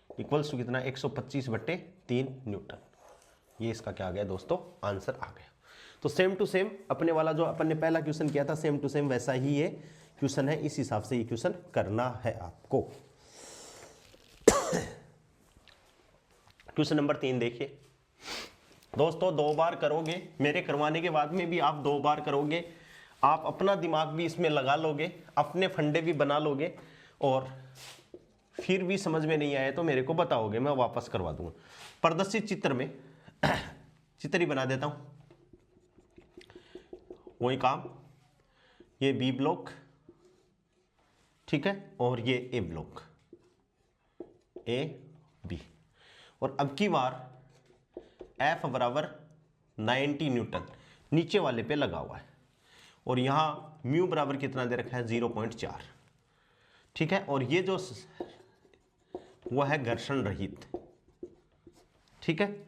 Speaker 1: इक्वल्स टू कितना 125/3 न्यूटन। ये इसका क्या आ गया दोस्तों, आंसर आ गया। तो सेम टू सेम अपने वाला जो अपन ने पहला क्वेश्चन किया था, सेम टू सेम वैसा ही ये क्वेश्चन है, इस हिसाब से ये क्वेश्चन करना है आपको। क्वेश्चन नंबर 3 देखिए दोस्तों, 2 बार करोगे, मेरे करवाने के बाद में भी आप 2 बार करोगे, आप अपना दिमाग भी इसमें लगा लोगे, अपने फंडे भी बना लोगे, और फिर भी समझ में नहीं आए तो मेरे को बताओगे, मैं वापस करवा दूंगा। प्रदर्शित चित्र में चित्र ही बना देता हूं, वही काम, ये बी ब्लॉक, ठीक है, और ये ए ब्लॉक, ए बी, और अब की बार F बराबर 90 न्यूटन नीचे वाले पे लगा हुआ है, और यहां म्यू बराबर कितना दे रखा है 0.4, ठीक है, और ये जो वो है घर्षण रहित, ठीक है।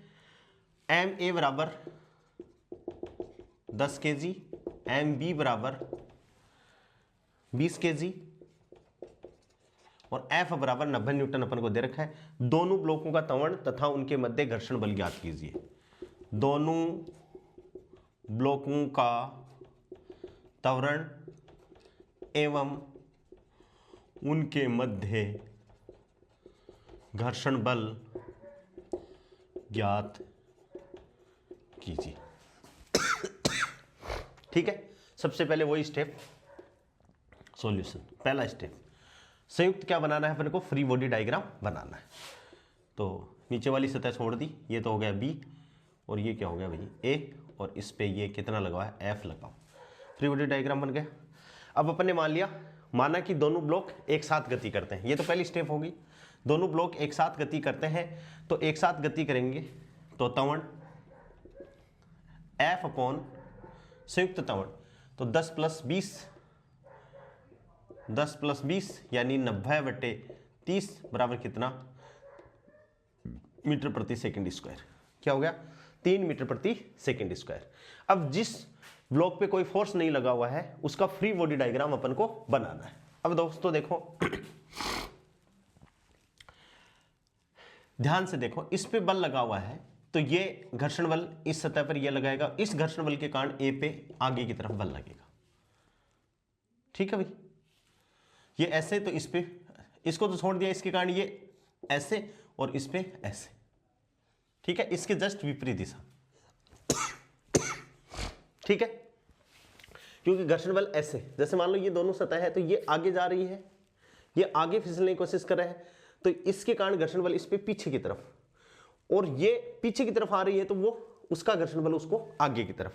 Speaker 1: एम ए बराबर 10 kg, एम बी बराबर 20 kg, और F बराबर 90 न्यूटन अपन को दे रखा है। दोनों ब्लॉकों का त्वरण तथा उनके मध्य घर्षण बल ज्ञात कीजिए। दोनों ब्लॉकों का त्वरण एवं उनके मध्य घर्षण बल ज्ञात कीजिए, ठीक है। सबसे पहले वही स्टेप, सॉल्यूशन, पहला स्टेप, संयुक्त क्या बनाना है अपन को, फ्री बॉडी डायग्राम बनाना है। तो नीचे वाली सतह छोड़ दी, ये तो हो गया बी, और ये क्या हो गया भाई ए, और इस पे ये कितना लगा हुआ है एफ लगाओ, फ्री बॉडी डायग्राम बन गया। अब अपन ने माना कि दोनों ब्लॉक एक साथ गति करते हैं, ये तो पहली स्टेप होगी, दोनों ब्लॉक एक साथ गति करते हैं, तो एक साथ गति करेंगे तो त्वरण F अपॉन संयुक्त त्वरण, तो 10 + 20 यानी 90/30 बराबर कितना मीटर प्रति सेकंड स्क्वायर, क्या हो गया 3 मीटर प्रति सेकंड स्क्वायर। अब जिस ब्लॉक पे कोई फोर्स नहीं लगा हुआ है उसका फ्री बॉडी डायग्राम अपन को बनाना है। अब दोस्तों देखो ध्यान से देखो, इस पे बल लगा हुआ है, तो ये घर्षण बल इस सतह पर ये लगाएगा, इस घर्षण बल के कारण ए पे आगे की तरफ बल लगेगा, ठीक है भाई। ये ऐसे, तो इस पे, इसको तो छोड़ दिया, इसके कारण ये ऐसे और इस पे ऐसे, ठीक है, इसके जस्ट विपरीत दिशा, ठीक है, क्योंकि घर्षण बल ऐसे, जैसे मान लो ये दोनों सतह है, तो ये आगे जा रही है, ये आगे फिसलने की कोशिश कर रहे हैं, तो इसके कारण घर्षण बल इस पे पीछे की तरफ, और ये पीछे की तरफ आ रही है, तो वो उसका घर्षण बल उसको आगे की तरफ,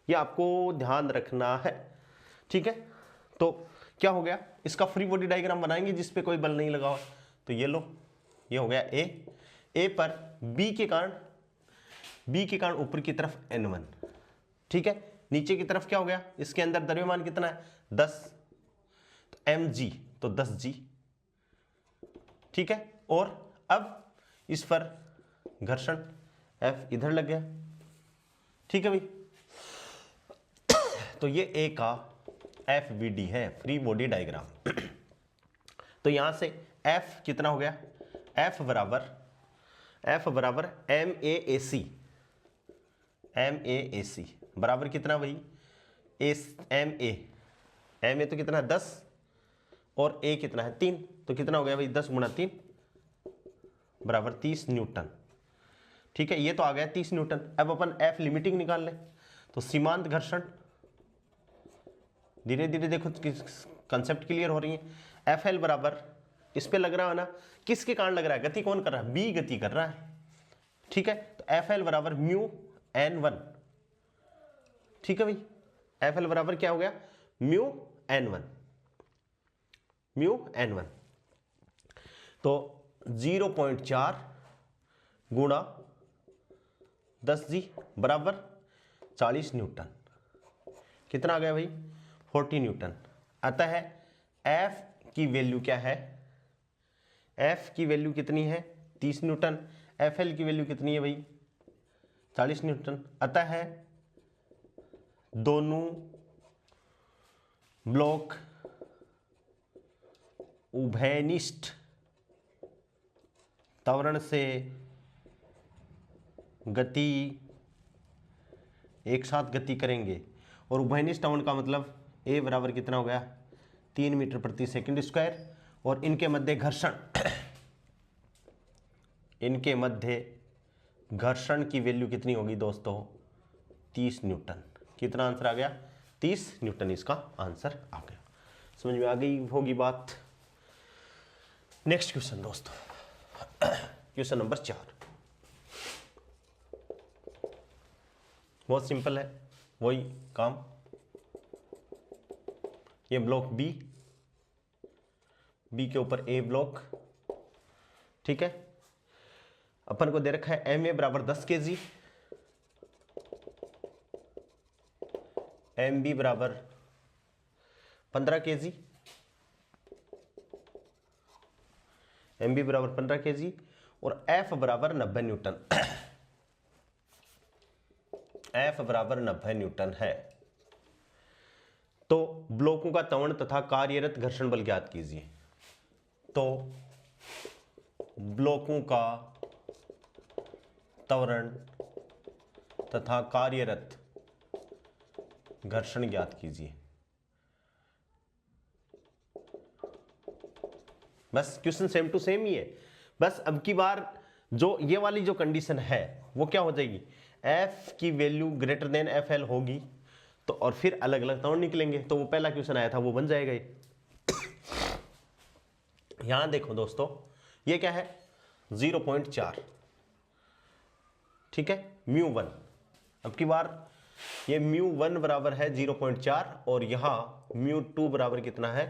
Speaker 1: ये आपको ध्यान रखना है, ठीक है। तो क्या हो गया, इसका फ्री बॉडी डायग्राम बनाएंगे जिस पे कोई बल नहीं लगा हुआ, तो ये लो, ये हो गया ए पर बी के कारण ऊपर की तरफ N1, ठीक है, नीचे की तरफ क्या हो गया, इसके अंदर द्रव्यमान कितना है 10, तो mg, तो 10g, ठीक है, और अब इस पर घर्षण F इधर लग गया, ठीक है भाई। तो ये ए का FBD है, फ्री बॉडी डायग्राम। तो यहां से F कितना हो गया, F बराबर MAAC बराबर कितना भाई MA तो कितना है 10 और A कितना है 3, तो कितना हो गया भाई 10 × 3 बराबर 30 न्यूटन, ठीक है, ये तो आ गया 30 न्यूटन। अब अपन F लिमिटिंग निकाल लें, तो सीमांत घर्षण, धीरे धीरे देखो कंसेप्ट क्लियर हो रही है। एफ एल बराबर, इस पे लग रहा है ना, किसके कारण लग रहा है, गति कौन कर रहा है, बी गति कर रहा है, ठीक है। तो एफ एल बराबर म्यू एन वन, ठीक है भाई, एफ एल बराबर क्या हो गया, mu N one, mu N one. तो 0.4 गुणा 10G बराबर 40 न्यूटन, कितना आ गया भाई, 40 न्यूटन। अतः F की वैल्यू क्या है, F की वैल्यू कितनी है, 30 न्यूटन, FL की वैल्यू कितनी है भाई, 40 न्यूटन। अतः दोनों ब्लॉक उभयनिष्ठ त्वरण से गति एक साथ गति करेंगे। और उभयनिष्ठ त्वरण का मतलब A बराबर कितना हो गया, 3 मीटर प्रति सेकंड स्क्वायर, और इनके मध्य घर्षण, इनके मध्य घर्षण की वैल्यू कितनी होगी दोस्तों, 30 न्यूटन। कितना आंसर आ गया, 30 न्यूटन इसका आंसर आ गया। समझ में आ गई होगी बात। नेक्स्ट क्वेश्चन दोस्तों, क्वेश्चन नंबर 4, बहुत सिंपल है, वही काम। ये ब्लॉक बी, बी के ऊपर ए ब्लॉक, ठीक है। अपन को दे रखा है एम ए बराबर 10 kg, एम बी बराबर 15 kg, एम बी बराबर 15 kg, और एफ बराबर 90 न्यूटन, एफ बराबर 90 न्यूटन है। तो ब्लॉकों का त्वरण तथा कार्यरत घर्षण बल ज्ञात कीजिए। तो ब्लॉकों का त्वरण तथा कार्यरत घर्षण ज्ञात कीजिए। बस क्वेश्चन सेम टू सेम ही है, बस अब की बार जो ये वाली जो कंडीशन है वो क्या हो जाएगी, एफ की value greater than F L होगी, तो और फिर अलग अलग त्वरण निकलेंगे। तो वो पहला क्वेश्चन आया था वो बन जाएगा ये। यहां देखो दोस्तों, ये क्या है, 0.4, ठीक है, म्यू वन। अब की बार ये म्यू वन बराबर है 0.4, और यहां म्यू टू बराबर कितना है,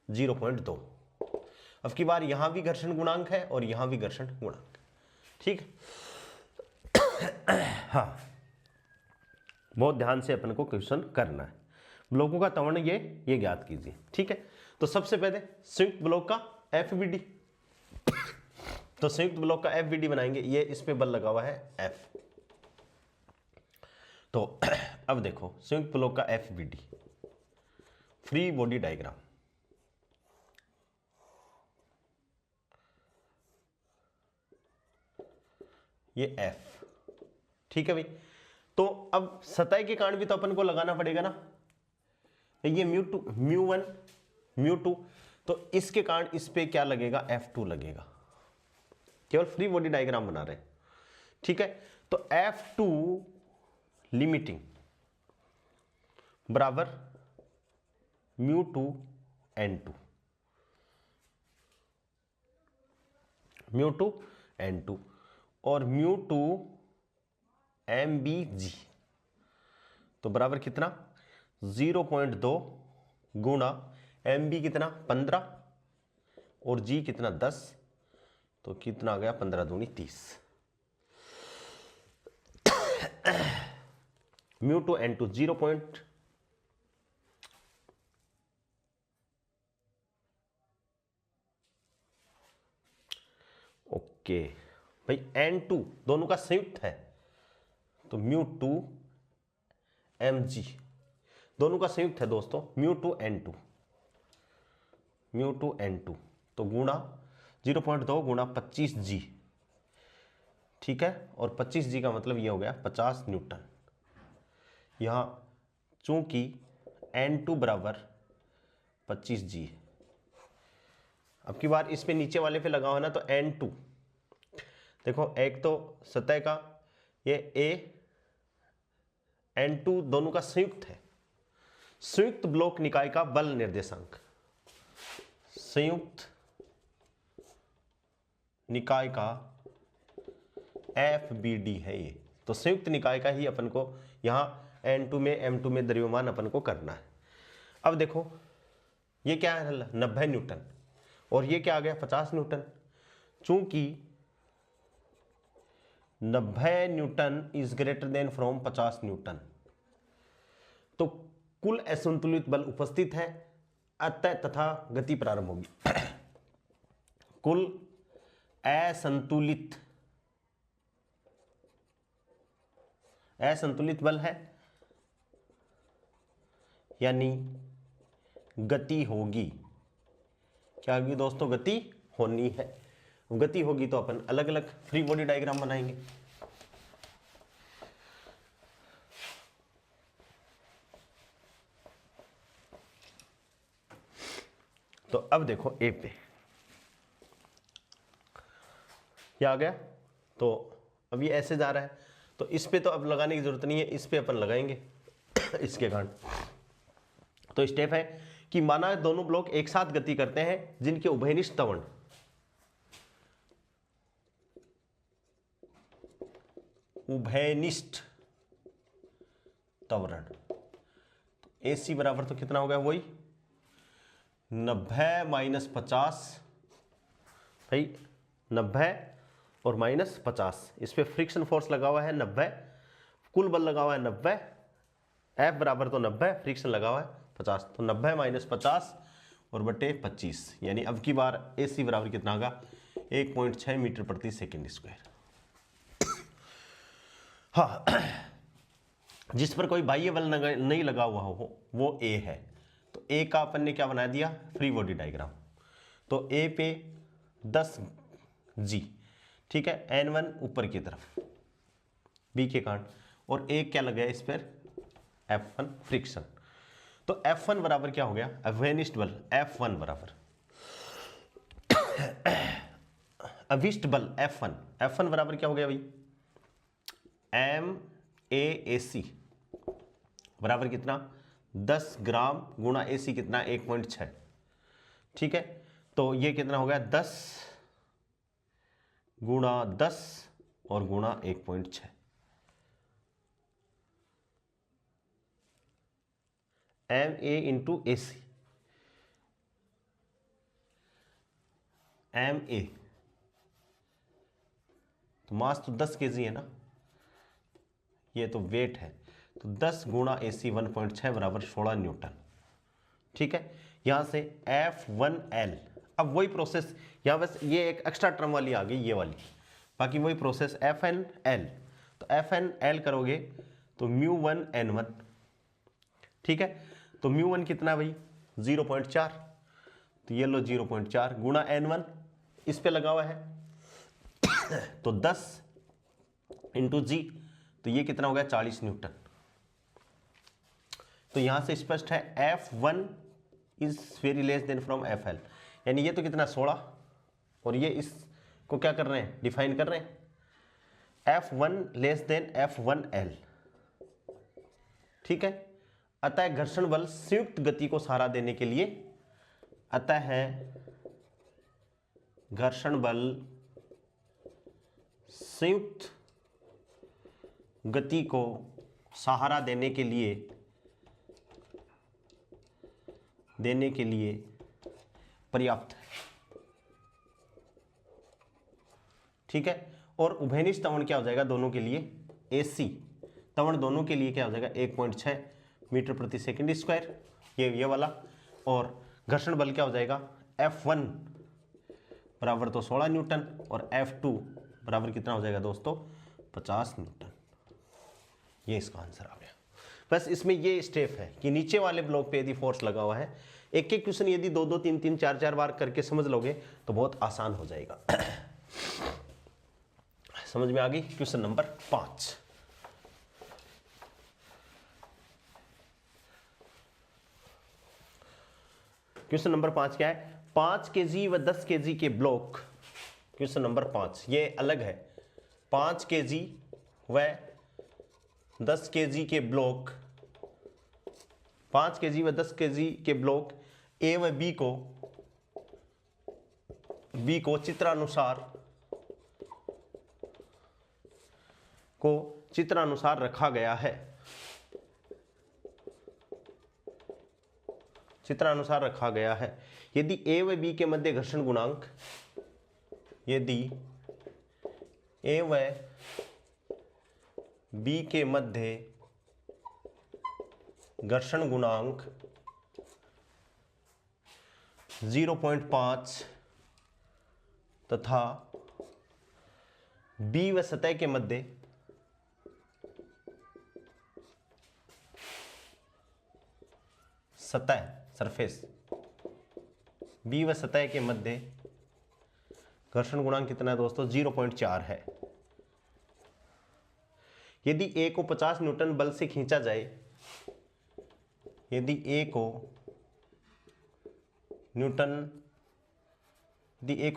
Speaker 1: 0.2। अब की बार यहां भी घर्षण गुणांक है और यहां भी घर्षण गुणांक, ठीक है। हाँ, बहुत ध्यान से अपन को क्वेश्चन करना है। ब्लॉकों का त्वरण ये ज्ञात कीजिए, ठीक है। तो सबसे पहले संयुक्त ब्लॉक का एफबीडी, तो संयुक्त ब्लॉक का एफबीडी बनाएंगे। ये इस पे बल लगा हुआ है एफ। तो अब देखो संयुक्त ब्लॉक का एफबीडी, फ्री बॉडी डायग्राम, ये एफ, ठीक है भाई। तो अब सतह के कारण भी तो अपन को लगाना पड़ेगा ना, ये mu two, mu one, mu two, तो इसके कारण इस पे क्या लगेगा, F2 लगेगा। केवल फ्री बॉडी डायग्राम बना रहे हैं, ठीक है। तो F2 लिमिटिंग बराबर mu two N2, mu two N2, और म्यू टू MBG, तो बराबर कितना, 0.2 गुणा MB कितना 15 और G कितना 10, तो कितना आ गया 15 दूनी 30। Mu two N2 0. ओके भाई, N2 दोनों का संयुक्त है, तो म्यू टू MG दोनों का संयुक्त है दोस्तों, mu two N2, mu two N2, तो गुणा 0.2 गुणा 25G, ठीक है। और 25G का मतलब ये हो गया 50 न्यूटन। यहां चूंकि N2 बराबर 25G, अब की बार इस पे नीचे वाले पे लगा हुआ ना, तो N2 देखो, एक तो सतह का ये A, N2 दोनों का संयुक्त है, संयुक्त ब्लॉक निकाय का बल निर्देशांक, संयुक्त निकाय का FBD है ये। तो संयुक्त निकाय का ही अपन को यहां N2 में M2 में द्रव्यमान अपन को करना है। अब देखो ये क्या है 90 न्यूटन और ये क्या आ गया 50 न्यूटन। चूंकि 90 Newton is greater than from 50 Newton, तो कुल असंतुलित बल उपस्थित है, अतः तथा गति प्रारंभ होगी। कुल असंतुलित बल है यानी गति होगी। क्या होगी दोस्तों? गति होनी है। गति होगी तो अपन अलग अलग फ्री बॉडी डायग्राम बनाएंगे। तो अब देखो ए पे क्या आ गया, तो अब ये ऐसे जा रहा है, तो इस पे तो अब लगाने की जरूरत नहीं है, इस पे अपन लगाएंगे इसके कारण। तो स्टेप है कि माना दोनों ब्लॉक एक साथ गति करते हैं जिनके उभयनिष्ठ त्वरण AC बराबर तो कितना हो गया, वही 90 माइनस 50 भाई, 90 और माइनस 50, इस पे फ्रिक्शन फोर्स लगा हुआ है 90, कुल बल लगा हुआ है 90, F बराबर तो 90, फ्रिक्शन लगा हुआ है 50, तो 90 माइनस 50 और बटे 25, यानी अब की बार AC बराबर कितना होगा 1.6 मीटर प्रति सेकेंड स्क्वायर। हाँ, जिस पर कोई बाह्य बल नहीं लगा हुआ हो वो A है। तो A का अपन ने क्या बना दिया, फ्री बॉडी डायग्राम। तो A पे 10G, ठीक है, N1 ऊपर की तरफ B के कारण, और एक क्या लगा है इस पर F1 फ्रिक्शन। तो F1 बराबर क्या हो गया, अभिनिष्ट बल F1 बराबर अभिष्ट बल F1 बराबर क्या हो गया भाई, MAAC बराबर कितना 10 ग्राम गुणा AC कितना 1.6, ठीक है। तो ये कितना हो गया 10 गुणा 10 और गुणा 1.6, MA इंटू AC, MA तो मास तो 10 kg है ना, ये तो वेट है, तो 10 गुणा AC 1.6 बराबर 16 न्यूटन, ठीक है। यहां से F1L, अब वही प्रोसेस यहां बस ये एक एक्स्ट्रा टर्म वाली आ गई ये वाली, बाकी वही प्रोसेस FN-L। तो FN-L करोगे तो μ1N1, ठीक है। तो μ1 कितना भाई 0.4, तो ये लो 0.4 गुणा N1 इस पे लगा हुआ है तो 10 इंटू G, तो ये कितना हो गया 40 न्यूटन। तो यहां से स्पष्ट है F1 is very less than from FL, यानी ये तो कितना 16 और ये इसको क्या कर रहे हैं, डिफाइन कर रहे हैं, F1 लेस देन F1L, ठीक है। अतः घर्षण बल संयुक्त गति को सहारा देने के लिए, अतः है घर्षण बल संयुक्त गति को सहारा देने के लिए पर्याप्त है, ठीक है। और उभयनिष्ठ त्वरण क्या हो जाएगा दोनों के लिए, AC त्वरण दोनों के लिए क्या हो जाएगा 1.6 मीटर प्रति सेकंड स्क्वायर, ये वाला। और घर्षण बल क्या हो जाएगा F1 बराबर तो 16 न्यूटन और F2 बराबर कितना हो जाएगा दोस्तों 50 न्यूटन। ये इसका आंसर आ गया। बस इसमें ये स्टेप है कि नीचे वाले ब्लॉक पे यदि फोर्स लगा हुआ है, एक एक क्वेश्चन यदि 2 2 3 3 4 4 बार करके समझ लोगे तो बहुत आसान हो जाएगा। समझ में आ गई। क्वेश्चन नंबर 5, क्वेश्चन नंबर 5 क्या है, 5 kg व 10 kg के ब्लॉक, क्वेश्चन नंबर 5 ये अलग है, 5 kg व 10 kg के ब्लॉक 5 kg व 10 kg के ब्लॉक ए व बी को चित्रानुसार रखा गया है। चित्रानुसार रखा गया है। यदि ए व बी के मध्य घर्षण गुणांक, यदि ए व बी के मध्य घर्षण गुणांक 0.5 तथा बी व सतह के मध्य सरफेस बी व सतह के मध्य घर्षण गुणांक कितना है दोस्तों? 0.4 है। यदि ए को 50 न्यूटन बल से खींचा जाए, यदि ए को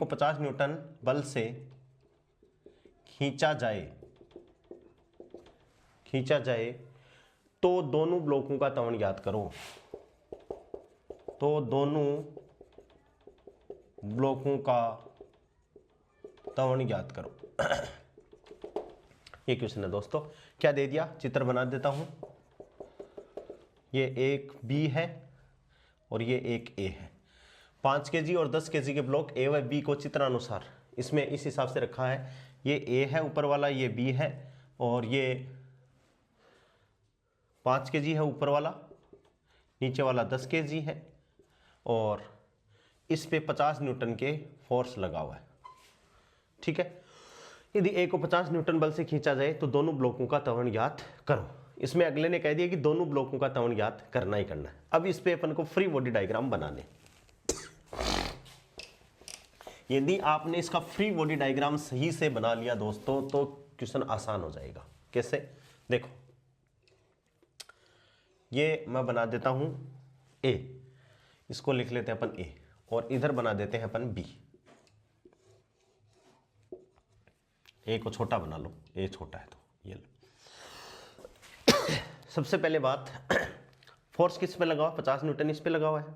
Speaker 1: 50 न्यूटन बल से खींचा जाए तो दोनों ब्लॉकों का त्वरण ज्ञात करो। तो दोनों ब्लॉकों का त्वरण ज्ञात करो। ये क्वेश्चन है दोस्तों। क्या दे दिया? चित्र बना देता हूं। ये एक बी है और ये एक ए है। 5 kg और 10 kg के ब्लॉक ए व बी को चित्रानुसार इसमें इस हिसाब से रखा है। ये ए है ऊपर वाला, ये बी है, और ये 5 kg है ऊपर वाला, नीचे वाला 10 kg है, और इस पे 50 न्यूटन के फोर्स लगा हुआ है। ठीक है। यदि ए को 50 न्यूटन बल से खींचा जाए तो दोनों ब्लॉकों का त्वरण ज्ञात करो। इसमें अगले ने कह दिया कि दोनों ब्लॉकों का त्वरण ज्ञात करना ही करना है। अब इस पे अपन को फ्री बॉडी डायग्राम बनाने। यदि आपने इसका फ्री बॉडी डायग्राम सही से बना लिया दोस्तों तो क्वेश्चन आसान हो जाएगा। कैसे? देखो, ये मैं बना देता हूं ए, इसको लिख लेते हैं अपन ए, और इधर बना देते हैं अपन बी। ए को छोटा बना लो, ए छोटा है तो ये लो। सबसे पहले बात, फोर्स किस पे लगा हुआ? 50 न्यूटन इस पे लगा हुआ है।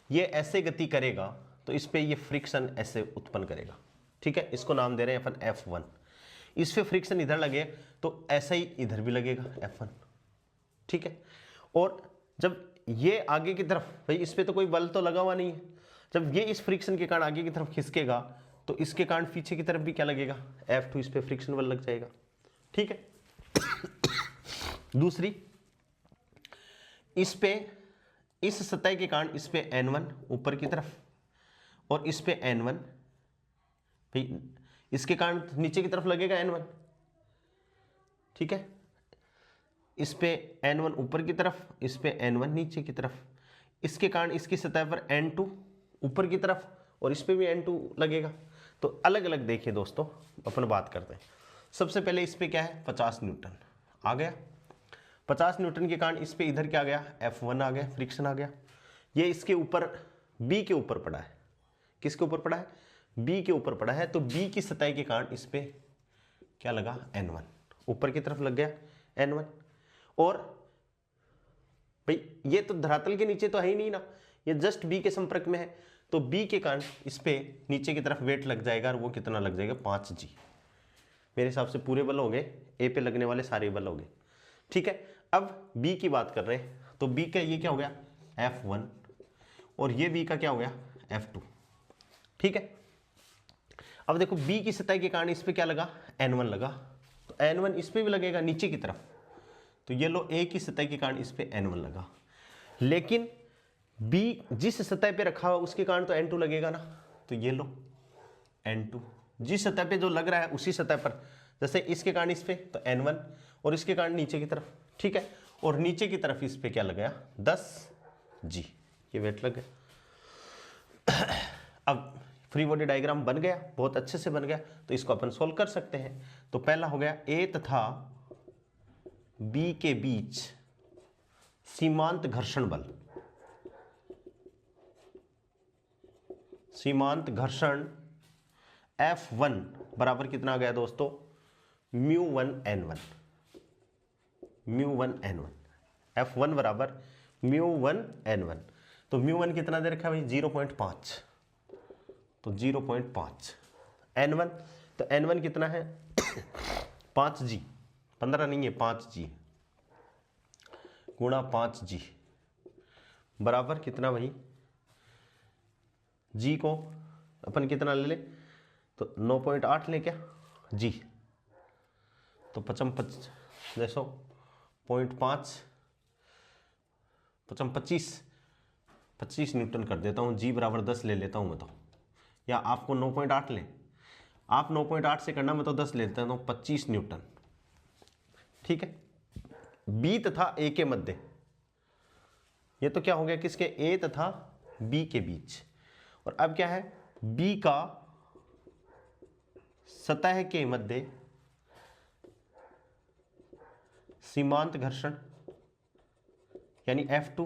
Speaker 1: ये ऐसे गति करेगा तो इस पे ये फ्रिक्शन ऐसे उत्पन्न करेगा। ठीक है, इसको नाम दे रहे हैं अपन F1। इस पे फ्रिक्शन इधर लगे तो ऐसा ही इधर भी लगेगा F1। ठीक है, और जब ये आगे की तरफ, भाई इस पे तो कोई बल तो लगा हुआ नहीं है, जब ये इस फ्रिक्शन के कारण आगे की तरफ खिसकेगा तो इसके कारण पीछे की तरफ भी क्या लगेगा? F2। इस पे फ्रिक्शन बल लग जाएगा। ठीक है। दूसरी, इस पे, इस सतह के कारण इस पे N1 ऊपर की तरफ, और इस पे N1, भाई इसके कारण नीचे की तरफ लगेगा N1। ठीक है, इस पे N1 ऊपर की तरफ, इस पे N1 नीचे की तरफ, इसके कारण इसकी सतह पर N2 ऊपर की तरफ, और इस पे भी N2 लगेगा। तो अलग अलग देखिए दोस्तों, अपन बात करते हैं। सबसे पहले इस पे क्या है? 50 न्यूटन आ गया। 50 न्यूटन के कारण इस पे इधर क्या आ गया? F1 आ गया, फ्रिक्शन आ गया। ये इसके ऊपर B के ऊपर पड़ा है। किसके ऊपर पड़ा है? B के ऊपर पड़ा है। तो B की सतह के कारण इस पे क्या लगा? N1 ऊपर की तरफ लग गया N1। और भाई ये तो धरातल के नीचे तो है ही नहीं ना, ये जस्ट B के संपर्क में है, तो B के कारण इस पे नीचे की तरफ वेट लग जाएगा, और वो कितना लग जाएगा? 5G। मेरे हिसाब से पूरे बल हो गए, ए पे लगने वाले सारे बल हो गए। ठीक है, अब B की बात कर रहे हैं, तो B का ये क्या हो गया? F1, और ये B का क्या हो गया? F2। ठीक है, अब देखो B की सतह के कारण इस पे क्या लगा? N1 लगा, तो N1 इस पे भी लगेगा नीचे की तरफ। तो ये लो, A की सतह के कारण इस पे N1 लगा, लेकिन B जिस सतह पे रखा हुआ उसके कारण तो N2 लगेगा ना। तो ये लो N2, जिस सतह पे जो लग रहा है उसी सतह पर, जैसे इसके कारण इस पे तो N1, और इसके कारण नीचे की तरफ। ठीक है, और नीचे की तरफ इस पे क्या लग गया? 10G, ये वेट लग गया। अब फ्री बॉडी डायग्राम बन गया, बहुत अच्छे से बन गया, तो इसको अपन सोल्व कर सकते हैं। तो पहला हो गया, A तथा B के बीच सीमांत घर्षण बल, सीमांत घर्षण F1 बराबर कितना आ गया दोस्तों? μ1 N1। F1 बराबर μ1 n1, तो μ1 कितना दे रखा है भाई 0.5, तो 0.5 n1, तो n1 कितना है 5g, 15 नहीं है 5g गुणा 5g बराबर कितना भाई, g को अपन कितना ले ले तो 9.8 ले क्या g, तो 55 देखो 0.5 25 न्यूटन कर देता हूँ, g बराबर 10 ले लेता हूँ मैं तो, या आपको 9.8 ले, आप 9.8 से करना, मैं तो 10 ले लेता हूँ 25 न्यूटन। ठीक है, b तथा a के मध्य, ये तो क्या हो गया किसके a तथा b के बीच, और अब क्या है b का सतह के मध्य सीमांत घर्षण यानी F2,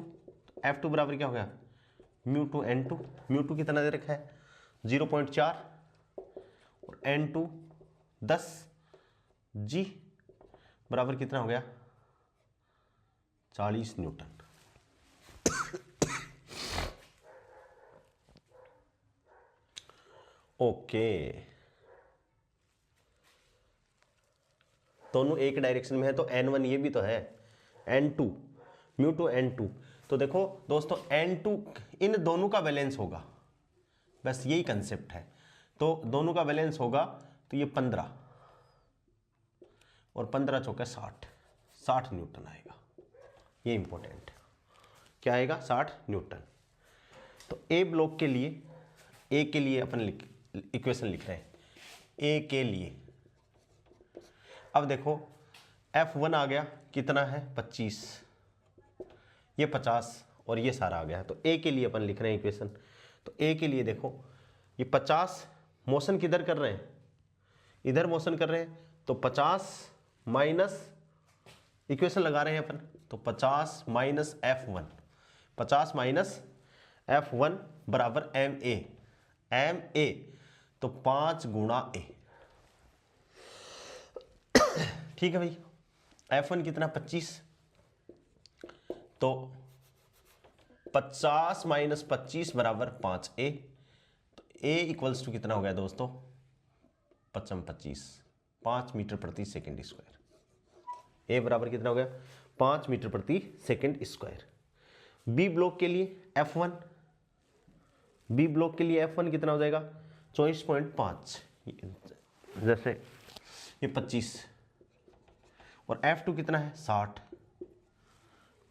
Speaker 1: F2 बराबर क्या हो गया μ2 n2, μ2 कितना दे रखा है 0.4 और n2 10 g बराबर कितना हो गया 40 न्यूटन। ओके, दोनों एक डायरेक्शन में है तो n1 ये भी तो है n2 μ2 n2, तो देखो दोस्तों n2 इन दोनों का बैलेंस होगा, बस यही कंसेप्ट है, तो दोनों का बैलेंस होगा तो ये 15 और 15 चौके 60 न्यूटन आएगा, ये इंपॉर्टेंट क्या आएगा 60 न्यूटन। तो ए ब्लॉक के लिए अपन इक्वेशन लिख रहे हैं ए के लिए। अब देखो F1 आ गया कितना है 25, ये 50 और ये सारा आ गया है, तो ए के लिए अपन लिख रहे हैं इक्वेशन। तो ए के लिए देखो ये 50 मोशन किधर कर रहे हैं, इधर मोशन कर रहे हैं, तो 50 माइनस इक्वेशन लगा रहे हैं अपन, तो 50 माइनस F1, 50 माइनस F1 बराबर ma, तो 5 गुणा a। ठीक है भाई, F1 कितना 25, तो 50 माइनस 25 बराबर 5a, तो a इक्वल्स टू कितना हो गया दोस्तों 5 मीटर प्रति सेकेंड स्क्वायर। a बराबर कितना हो गया 5 मीटर प्रति सेकेंड स्क्वायर। बी ब्लॉक के लिए F1 कितना हो जाएगा 24.5, जैसे ये 25 और F2 कितना है 60।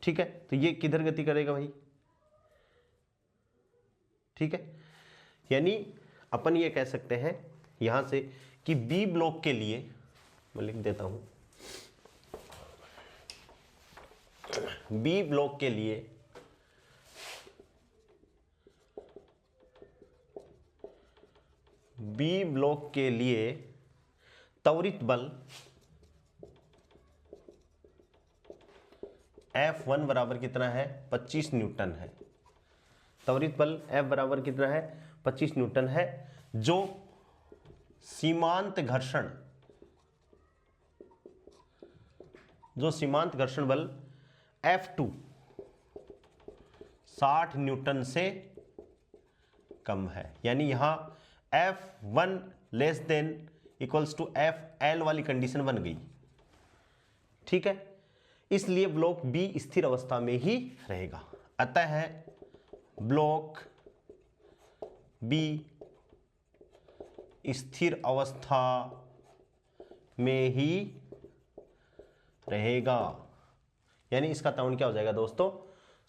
Speaker 1: ठीक है, तो ये किधर गति करेगा भाई, ठीक है, यानी अपन ये कह सकते हैं यहां से कि बी ब्लॉक के लिए, मैं लिख देता हूं, बी ब्लॉक के लिए त्वरित बल F1 बराबर कितना है 25 न्यूटन है, त्वरित बल F बराबर कितना है 25 न्यूटन है, जो सीमांत घर्षण बल F2 60 न्यूटन से कम है, यानी यहां F1 less than equals to FL वाली कंडीशन बन गई। ठीक है, इसलिए ब्लॉक बी स्थिर अवस्था में ही रहेगा, अतः ब्लॉक बी स्थिर अवस्था में ही रहेगा, यानी इसका ताउन क्या हो जाएगा दोस्तों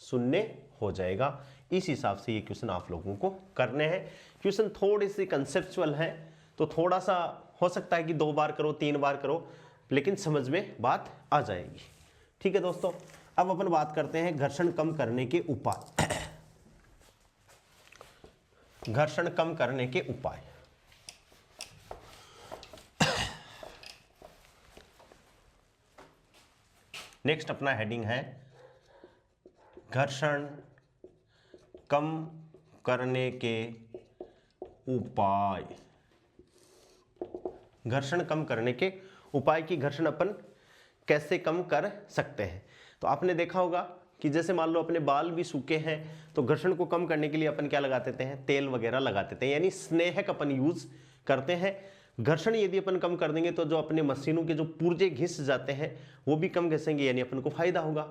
Speaker 1: 0 हो जाएगा। इस हिसाब से ये क्वेश्चन आप लोगों को करने हैं। क्वेश्चन थोड़े से कंसेप्चुअल है, तो थोड़ा सा हो सकता है कि 2 बार करो 3 बार करो, लेकिन समझ में बात आ जाएगी। ठीक है दोस्तों, अब अपन बात करते हैं घर्षण कम करने के उपाय। घर्षण कम करने के उपाय। नेक्स्ट अपना हेडिंग है घर्षण कम करने के उपाय। घर्षण कम करने के उपाय की घर्षण अपन कैसे कम कर सकते हैं। तो आपने देखा होगा कि जैसे मान लो अपने बाल भी सूखे हैं तो घर्षण को कम करने के लिए अपन क्या लगा देते हैं, तेल वगैरह लगा देते हैं, यानी स्नेहक अपन यूज करते हैं। घर्षण यदि अपन कम कर देंगे तो जो अपने मशीनों के जो पुर्जे घिस जाते हैं वो भी कम घिसेंगे, यानी अपन को फायदा होगा।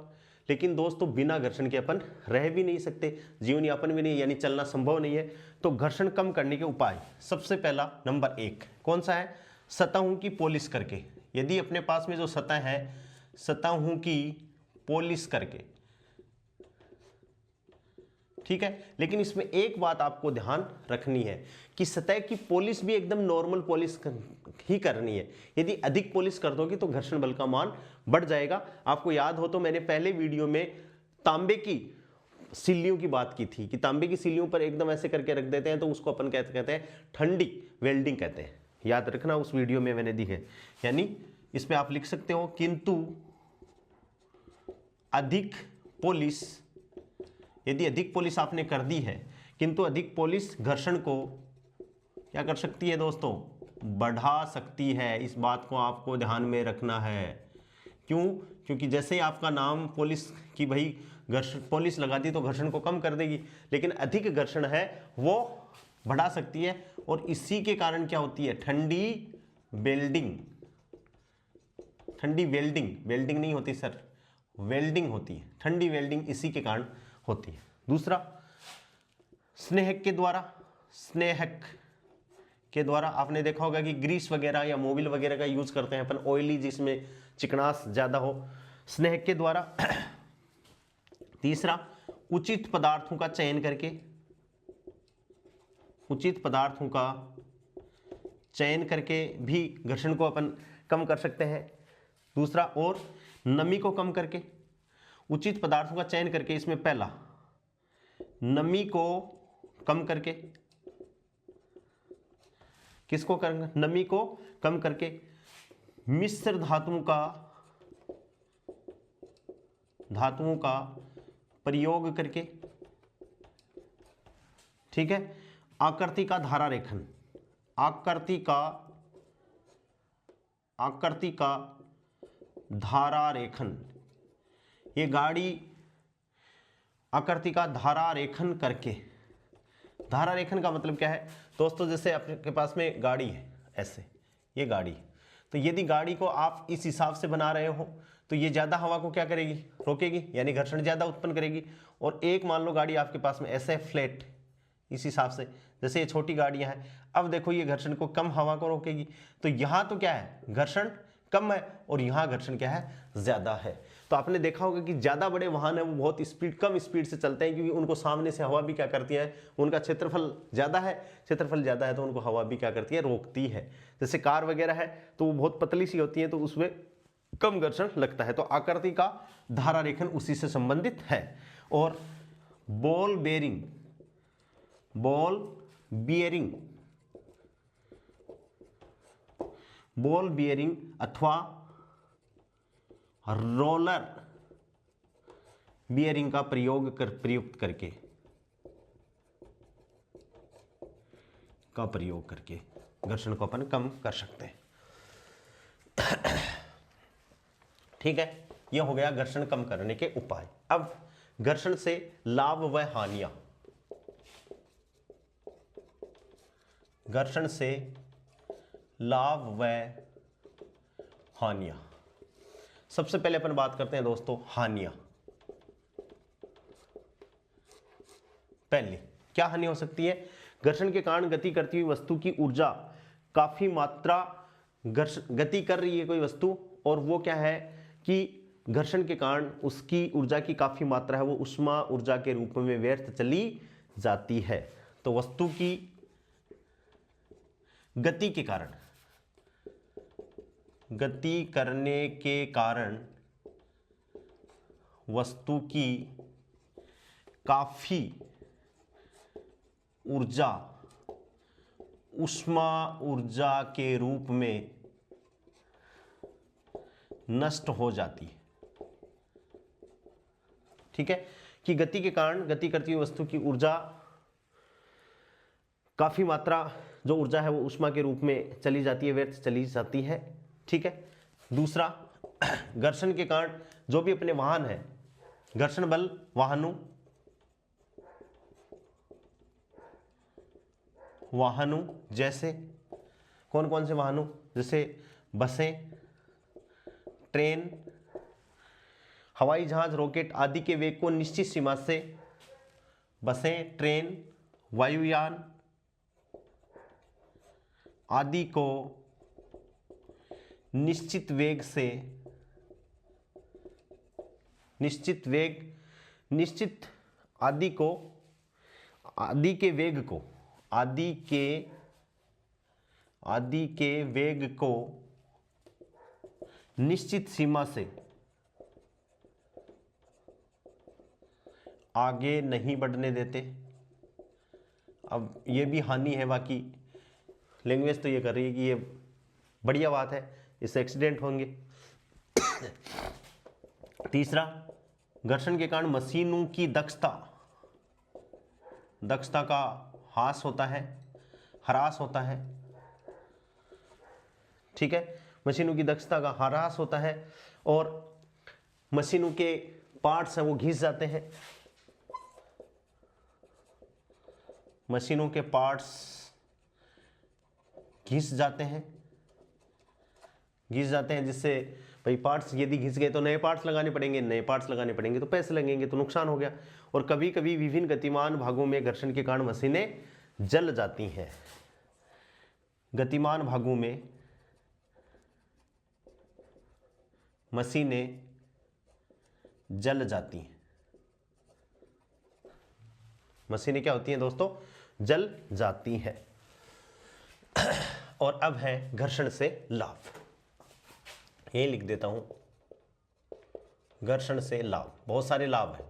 Speaker 1: लेकिन दोस्तों बिना घर्षण के अपन रह भी नहीं सकते, जीवन यापन भी नहीं, यानी चलना संभव नहीं है। तो घर्षण कम करने के उपाय, सबसे पहला नंबर 1 कौन सा है, सतहों की पॉलिश करके। यदि अपने पास में जो सतह है, सतहों की पॉलिश करके, ठीक है। लेकिन इसमें एक बात आपको ध्यान रखनी है कि सतह की पॉलिश भी एकदम नॉर्मल पॉलिश ही करनी है। यदि अधिक पॉलिश कर दोगे तो घर्षण बल का मान बढ़ जाएगा। आपको याद हो तो मैंने पहले वीडियो में तांबे की सिल्लियों की बात की थी कि तांबे की सिल्लियों पर एकदम ऐसे करके रख देते हैं तो उसको अपन कहते हैं ठंडी वेल्डिंग कहते हैं। याद रखना, उस वीडियो में मैंने दी है। यानी इसमें आप लिख सकते हो किंतु अधिक पॉलिश, यदि अधिक पॉलिश आपने कर दी है, किंतु अधिक पॉलिश घर्षण को क्या कर सकती है दोस्तों, बढ़ा सकती है। इस बात को आपको ध्यान में रखना है। क्यों? क्योंकि जैसे ही आपका नाम पॉलिश की भाई घर्षण पॉलिश लगा दी तो घर्षण को कम कर देगी, लेकिन अधिक घर्षण है वो बढ़ा सकती है। और इसी के कारण क्या होती है, ठंडी वेल्डिंग, ठंडी वेल्डिंग, वेल्डिंग नहीं होती सर, वेल्डिंग होती है। ठंडी वेल्डिंग इसी के कारण होती है। दूसरा, स्नेहक के द्वारा, स्नेहक के द्वारा आपने देखा होगा कि ग्रीस वगैरह या मोबिल वगैरह का यूज करते हैं अपन, ऑयली जिसमें चिकनास ज्यादा हो, स्नेहक के द्वारा। तीसरा, उचित पदार्थों का चयन करके, उचित पदार्थों का चयन करके भी घर्षण को अपन कम कर सकते हैं। दूसरा, और नमी को कम करके, उचित पदार्थों का चयन करके, इसमें पहला नमी को कम करके, किसको करेंगे, नमी को कम करके, मिश्र धातुओं का प्रयोग करके, ठीक है। आकृति का धारा रेखन, आकृति का धारा रेखन, ये गाड़ी आकृति का धारा रेखन करके। धारा रेखन का मतलब क्या है दोस्तों, जैसे आपके पास में गाड़ी है, ऐसे ये गाड़ी है, तो यदि गाड़ी को आप इस हिसाब से बना रहे हो तो ये ज्यादा हवा को क्या करेगी, रोकेगी, यानी घर्षण ज्यादा उत्पन्न करेगी। और एक मान लो गाड़ी आपके पास में ऐसे फ्लैट, इस हिसाब से, जैसे ये छोटी गाड़ियां हैं, अब देखो ये घर्षण को कम हवा को रोकेगी। तो यहां तो क्या है, घर्षण कम है और यहां घर्षण क्या है, ज्यादा है। तो आपने देखा होगा कि ज्यादा बड़े वाहन है वो बहुत कम स्पीड से चलते हैं, क्योंकि उनको सामने से हवा भी क्या करती है, उनका क्षेत्रफल ज्यादा है, क्षेत्रफल ज्यादा है तो उनको हवा भी क्या करती है, रोकती है। जैसे कार वगैरह है तो वो बहुत पतली सी होती है तो उसमें कम घर्षण लगता है। तो आकृति का धारा रेखन उसी से संबंधित है। और बॉल बेरिंग, बॉल बियरिंग अथवा रोलर बियरिंग का प्रयुक्त करके घर्षण को अपन कम कर सकते हैं। ठीक है, यह हो गया घर्षण कम करने के उपाय। अब घर्षण से लाभ व हानियां, घर्षण से लाभ व हानियां। सबसे पहले अपन बात करते हैं दोस्तों हानियां। पहली क्या हानि हो सकती है, घर्षण के कारण गति करती हुई वस्तु की ऊर्जा काफी मात्रा गति कर रही है कोई वस्तु, और वो क्या है कि घर्षण के कारण उसकी ऊर्जा की काफी मात्रा है वो उष्मा ऊर्जा के रूप में व्यर्थ चली जाती है। तो वस्तु की गति के कारण, गति करने के कारण वस्तु की काफी ऊर्जा उष्मा ऊर्जा के रूप में नष्ट हो जाती है। ठीक है, कि गति के कारण गति करती हुई वस्तु की ऊर्जा काफी मात्रा जो ऊर्जा है वो उष्मा के रूप में चली जाती है, व्यर्थ चली जाती है। ठीक है, दूसरा घर्षण के कारण जो भी अपने वाहन है घर्षण बल वाहनों जैसे कौन कौन से वाहनों, जैसे बसें, ट्रेन, हवाई जहाज, रॉकेट आदि के वेग को निश्चित सीमा से, बसें, ट्रेन, वायुयान आदि को निश्चित वेग से, आदि के वेग को निश्चित सीमा से आगे नहीं बढ़ने देते। अब ये भी हानि है, बाकी लैंग्वेज तो ये कर रही है कि ये बढ़िया बात है, इससे एक्सीडेंट होंगे। तीसरा, घर्षण के कारण मशीनों की दक्षता का ह्रास होता है। ठीक है, मशीनों की दक्षता का ह्रास होता है और मशीनों के पार्ट्स हैं वो घिस जाते हैं। मशीनों के पार्ट्स घिस जाते हैं, जिससे भाई पार्ट्स यदि घिस गए तो नए पार्ट्स लगाने पड़ेंगे, तो पैसे लगेंगे, तो नुकसान हो गया। और कभी कभी विभिन्न गतिमान भागों में घर्षण के कारण मशीनें जल जाती हैं। गतिमान भागों में मशीनें जल जाती हैं। मशीनें क्या होती हैं दोस्तों? जल जाती हैं। और अब है घर्षण से लाभ, ये लिख देता हूं, घर्षण से लाभ। बहुत सारे लाभ हैं।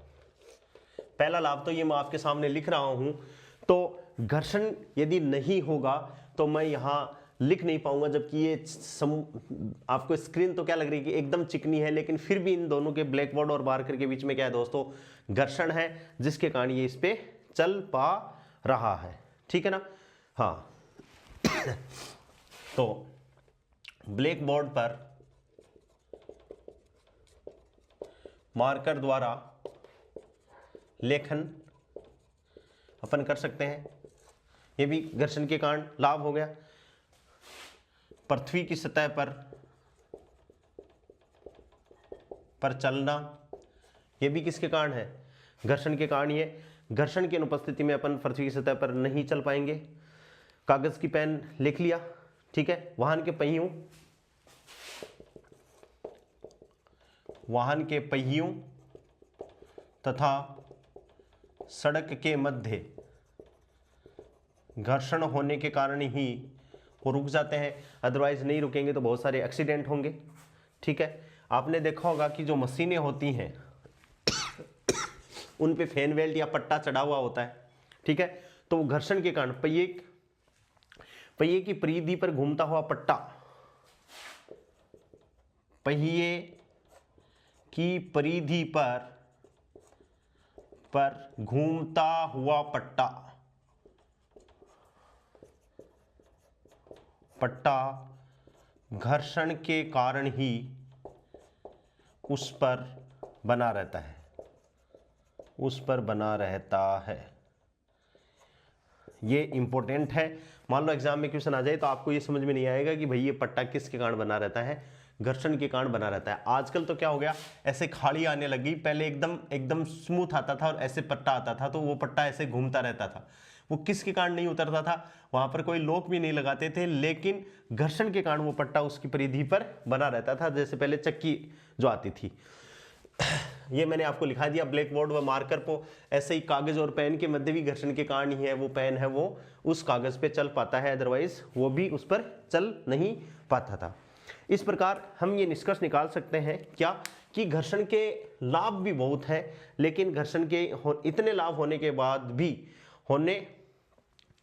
Speaker 1: पहला लाभ तो ये मैं आपके सामने लिख रहा हूं, तो घर्षण यदि नहीं होगा तो मैं यहां लिख नहीं पाऊंगा, जबकि ये आपको स्क्रीन तो क्या लग रही है कि एकदम चिकनी है, लेकिन फिर भी इन दोनों के ब्लैक बोर्ड और मार्कर के बीच में क्या है दोस्तों? घर्षण है, जिसके कारण ये इस पे चल पा रहा है। ठीक है ना? हाँ। तो ब्लैक बोर्ड पर मार्कर द्वारा लेखन अपन कर सकते हैं, ये भी घर्षण के कारण लाभ हो गया। पृथ्वी की सतह पर चलना, ये भी किसके कारण है? घर्षण के कारण। ये घर्षण की अनुपस्थिति में अपन पृथ्वी की सतह पर नहीं चल पाएंगे। कागज की पेन लिख लिया, ठीक है। वाहन के पहियों तथा सड़क के मध्य घर्षण होने के कारण ही वो रुक जाते हैं, अदरवाइज नहीं रुकेंगे तो बहुत सारे एक्सीडेंट होंगे। ठीक है, आपने देखा होगा कि जो मशीनें होती हैं उन पे फैन बेल्ट या पट्टा चढ़ा हुआ होता है। ठीक है, तो घर्षण के कारण पहिए की परिधि पर घूमता हुआ पट्टा, पहिए की परिधि पर घूमता हुआ पट्टा घर्षण के कारण ही उस पर बना रहता है। ये इंपॉर्टेंट है। मान लो एग्जाम में क्वेश्चन आ जाए तो आपको ये समझ में नहीं आएगा कि भाई ये पट्टा किसके कारण बना रहता है? घर्षण के कारण बना रहता है। आजकल तो क्या हो गया, ऐसे खाड़ी आने लगी, पहले एकदम स्मूथ आता था और ऐसे पट्टा आता था, तो वो पट्टा ऐसे घूमता रहता था। वो किसके कारण नहीं उतरता था? वहां पर कोई लॉक भी नहीं लगाते थे, लेकिन घर्षण के कारण वो पट्टा उसकी परिधि पर बना रहता था, जैसे पहले चक्की जो आती थी। ये मैंने आपको लिखा दिया ब्लैक बोर्ड व मार्कर को। ऐसे ही कागज और पेन के मध्य भी घर्षण के कारण ही है वो पेन है वो उस कागज पे चल पाता है, अदरवाइज वो भी उस पर चल नहीं पाता था। इस प्रकार हम ये निष्कर्ष निकाल सकते हैं क्या, कि घर्षण के लाभ भी बहुत हैं, लेकिन घर्षण के इतने लाभ होने के बाद भी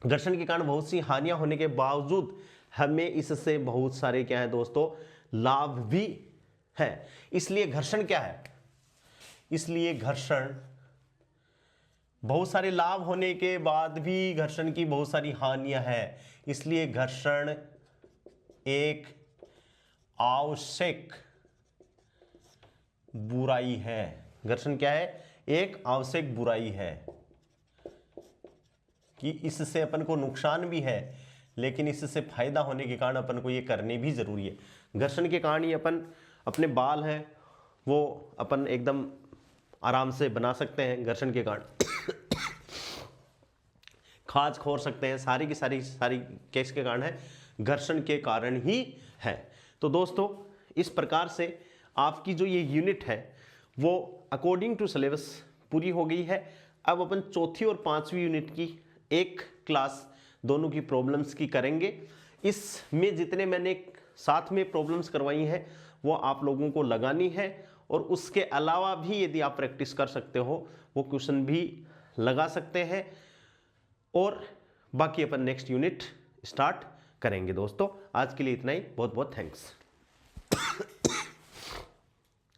Speaker 1: घर्षण के कारण बहुत सी हानियां होने के बावजूद हमें इससे बहुत सारे क्या है दोस्तों, लाभ भी है। इसलिए घर्षण क्या है? इसलिए घर्षण, बहुत सारे लाभ होने के बाद भी घर्षण की बहुत सारी हानियां हैं, इसलिए घर्षण एक आवश्यक बुराई है। घर्षण क्या है? एक आवश्यक बुराई है कि इससे अपन को नुकसान भी है, लेकिन इससे फायदा होने के कारण अपन को ये करनी भी जरूरी है। घर्षण के कारण ही अपन अपने बाल हैं वो अपन एकदम आराम से बना सकते हैं, घर्षण के कारण खाज खोर सकते हैं, सारी की सारी केस के कारण है, घर्षण के कारण ही है। तो दोस्तों इस प्रकार से आपकी जो ये यूनिट है वो अकॉर्डिंग टू सिलेबस पूरी हो गई है। अब अपन चौथी और पांचवी यूनिट की एक क्लास दोनों की प्रॉब्लम्स की करेंगे। इसमें जितने मैंने साथ में प्रॉब्लम्स करवाई हैं वो आप लोगों को लगानी है, और उसके अलावा भी यदि आप प्रैक्टिस कर सकते हो वो क्वेश्चन भी लगा सकते हैं, और बाकी अपन नेक्स्ट यूनिट स्टार्ट करेंगे। दोस्तों आज के लिए इतना ही, बहुत बहुत थैंक्स।